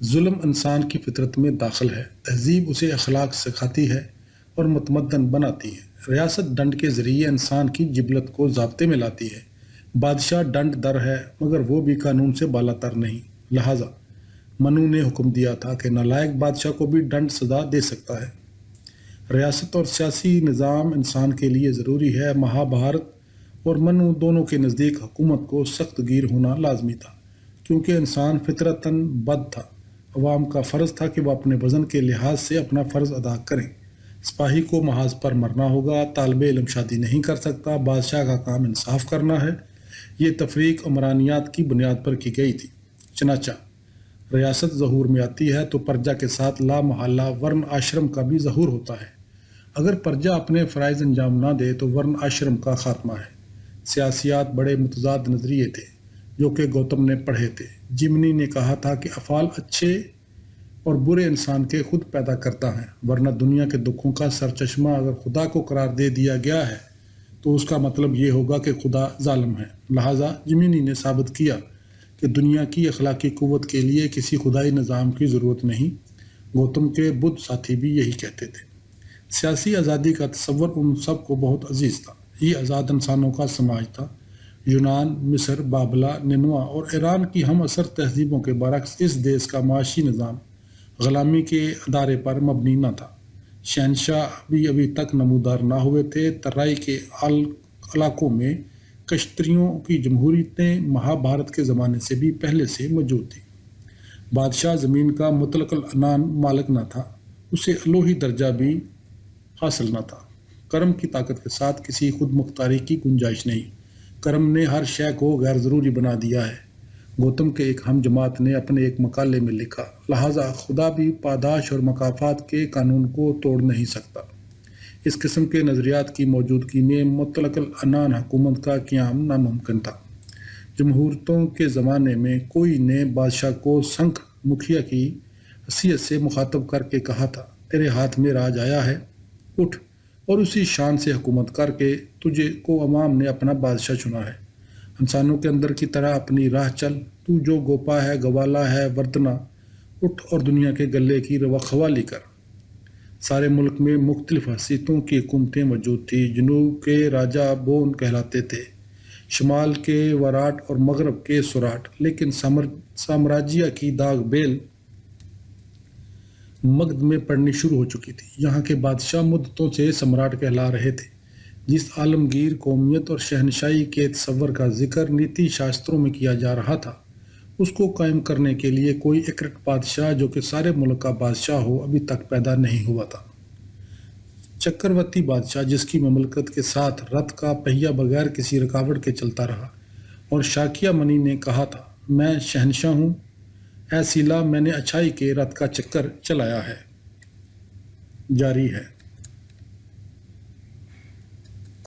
जुल्म इंसान की फितरत में दाखिल है। तहजीब उसे अखलाक सिखाती है और मुतमद्दन बनाती है। रियासत दंड के ज़रिए इंसान की जिबलत को ज़ाब्ते में लाती है। बादशाह दंड दर है मगर वो भी कानून से बालातर नहीं। लिहाजा मनु ने हुक्म दिया था कि नालायक बादशाह को भी दंड सज़ा दे सकता है। रियासत और सियासी निज़ाम इंसान के लिए ज़रूरी है। महाभारत और मनु दोनों के नज़दीक हुकूमत को सख्त गिर होना लाजमी था, क्योंकि इंसान फितरतन बद था। अवाम का फ़र्ज़ था कि वह अपने वज़न के लिहाज से अपना फ़र्ज़ अदा करें। सिपाही को महाज पर मरना होगा, तालिब इल्म शादी नहीं कर सकता, बादशाह का काम इंसाफ करना है। ये तफरीक उमरानियात की बुनियाद पर की गई थी। चनाचा रियासत ज़हूर में आती है तो प्रजा के साथ ला महल्ला वर्ण आश्रम का भी ज़हूर होता है। अगर प्रजा अपने फ़राइज़ अंजाम ना दे तो वर्ण आश्रम का खात्मा है। सियासियात बड़े मुतज़ाद नज़रिए थे जो कि गौतम ने पढ़े थे। जिमनी ने कहा था कि अफ़ाल अच्छे और बुरे इंसान के खुद पैदा करता है, वरना दुनिया के दुखों का सरचश्मा अगर खुदा को करार दे दिया गया है तो उसका मतलब ये होगा कि खुदा जालिम है। लिहाजा जिमनी ने साबित किया कि दुनिया की अखलाकी क़ुव्वत के लिए किसी खुदाई निज़ाम की ज़रूरत नहीं। गौतम के बुद्ध साथी भी यही कहते थे। सियासी आज़ादी का तसव्वुर उन सब को बहुत अजीज़ था। ये आज़ाद इंसानों का समाज था। यूनान, मिस्र, बाबला, निनवा और ईरान की हम असर तहजीबों के बरक्स इस देश का माशी निज़ाम ग़ुलामी के अदारे पर मबनी न था। शहनशाह भी अभी तक नमूदार ना हुए थे। तराई के इलाकों में कश्तरियों की जमहूरियतें महाभारत के ज़माने से भी पहले से मौजूद थी। बादशाह ज़मीन का मुतलक़ल अनान मालिक न था, उसे अलोही दर्जा भी हासिल न था। कर्म की ताकत के साथ किसी खुद मुख्तारी की गुंजाइश नहीं। कर्म ने हर शय को गैर ज़रूरी बना दिया है। गौतम के एक हम जमात ने अपने एक मकाले में लिखा, लिहाजा खुदा भी पादाश और मकाफात के कानून को तोड़ नहीं सकता। इस किस्म के नज़रियात की मौजूदगी में मुतलक़ल अनान हुकूमत का क़याम नामुमकिन था, जमहूरतों के ज़माने में कोई ने बादशाह को संख मुखिया की हैसियत से मुखातब करके कहा था, तेरे हाथ में राज आया है, उठ और उसी शान से हुकूमत करके तुझे को अवाम ने अपना बादशाह चुना है। इंसानों के अंदर की तरह अपनी राह चल, तू जो गोपा है, गवाला है, वर्तना, उठ और दुनिया के गले की रखवाली कर। सारे मुल्क में मुख्तलिफ हसीतों की हुकूमतें मौजूद थी। जनूब के राजा बोन कहलाते थे, शमाल के वराट और मगरब के सुराट, लेकिन साम्राज्य की दाग बेल मगध में पड़नी शुरू हो चुकी थी। यहाँ के बादशाह मुद्दतों से सम्राट कहला रहे थे। जिस आलमगीर कौमियत और शहनशाही के तसव्वुर का जिक्र नीति शास्त्रों में किया जा रहा था, उसको कायम करने के लिए कोई एकरट बादशाह जो कि सारे मुल्क का बादशाह हो अभी तक पैदा नहीं हुआ था। चक्रवर्ती बादशाह जिसकी ममलकत के साथ रथ का पहिया बगैर किसी रुकावट के चलता रहा, और शाकिया मनी ने कहा था, मैं शहनशाह हूँ, ऐ सीला मैंने अच्छाई के रथ का चक्कर चलाया है। जारी है।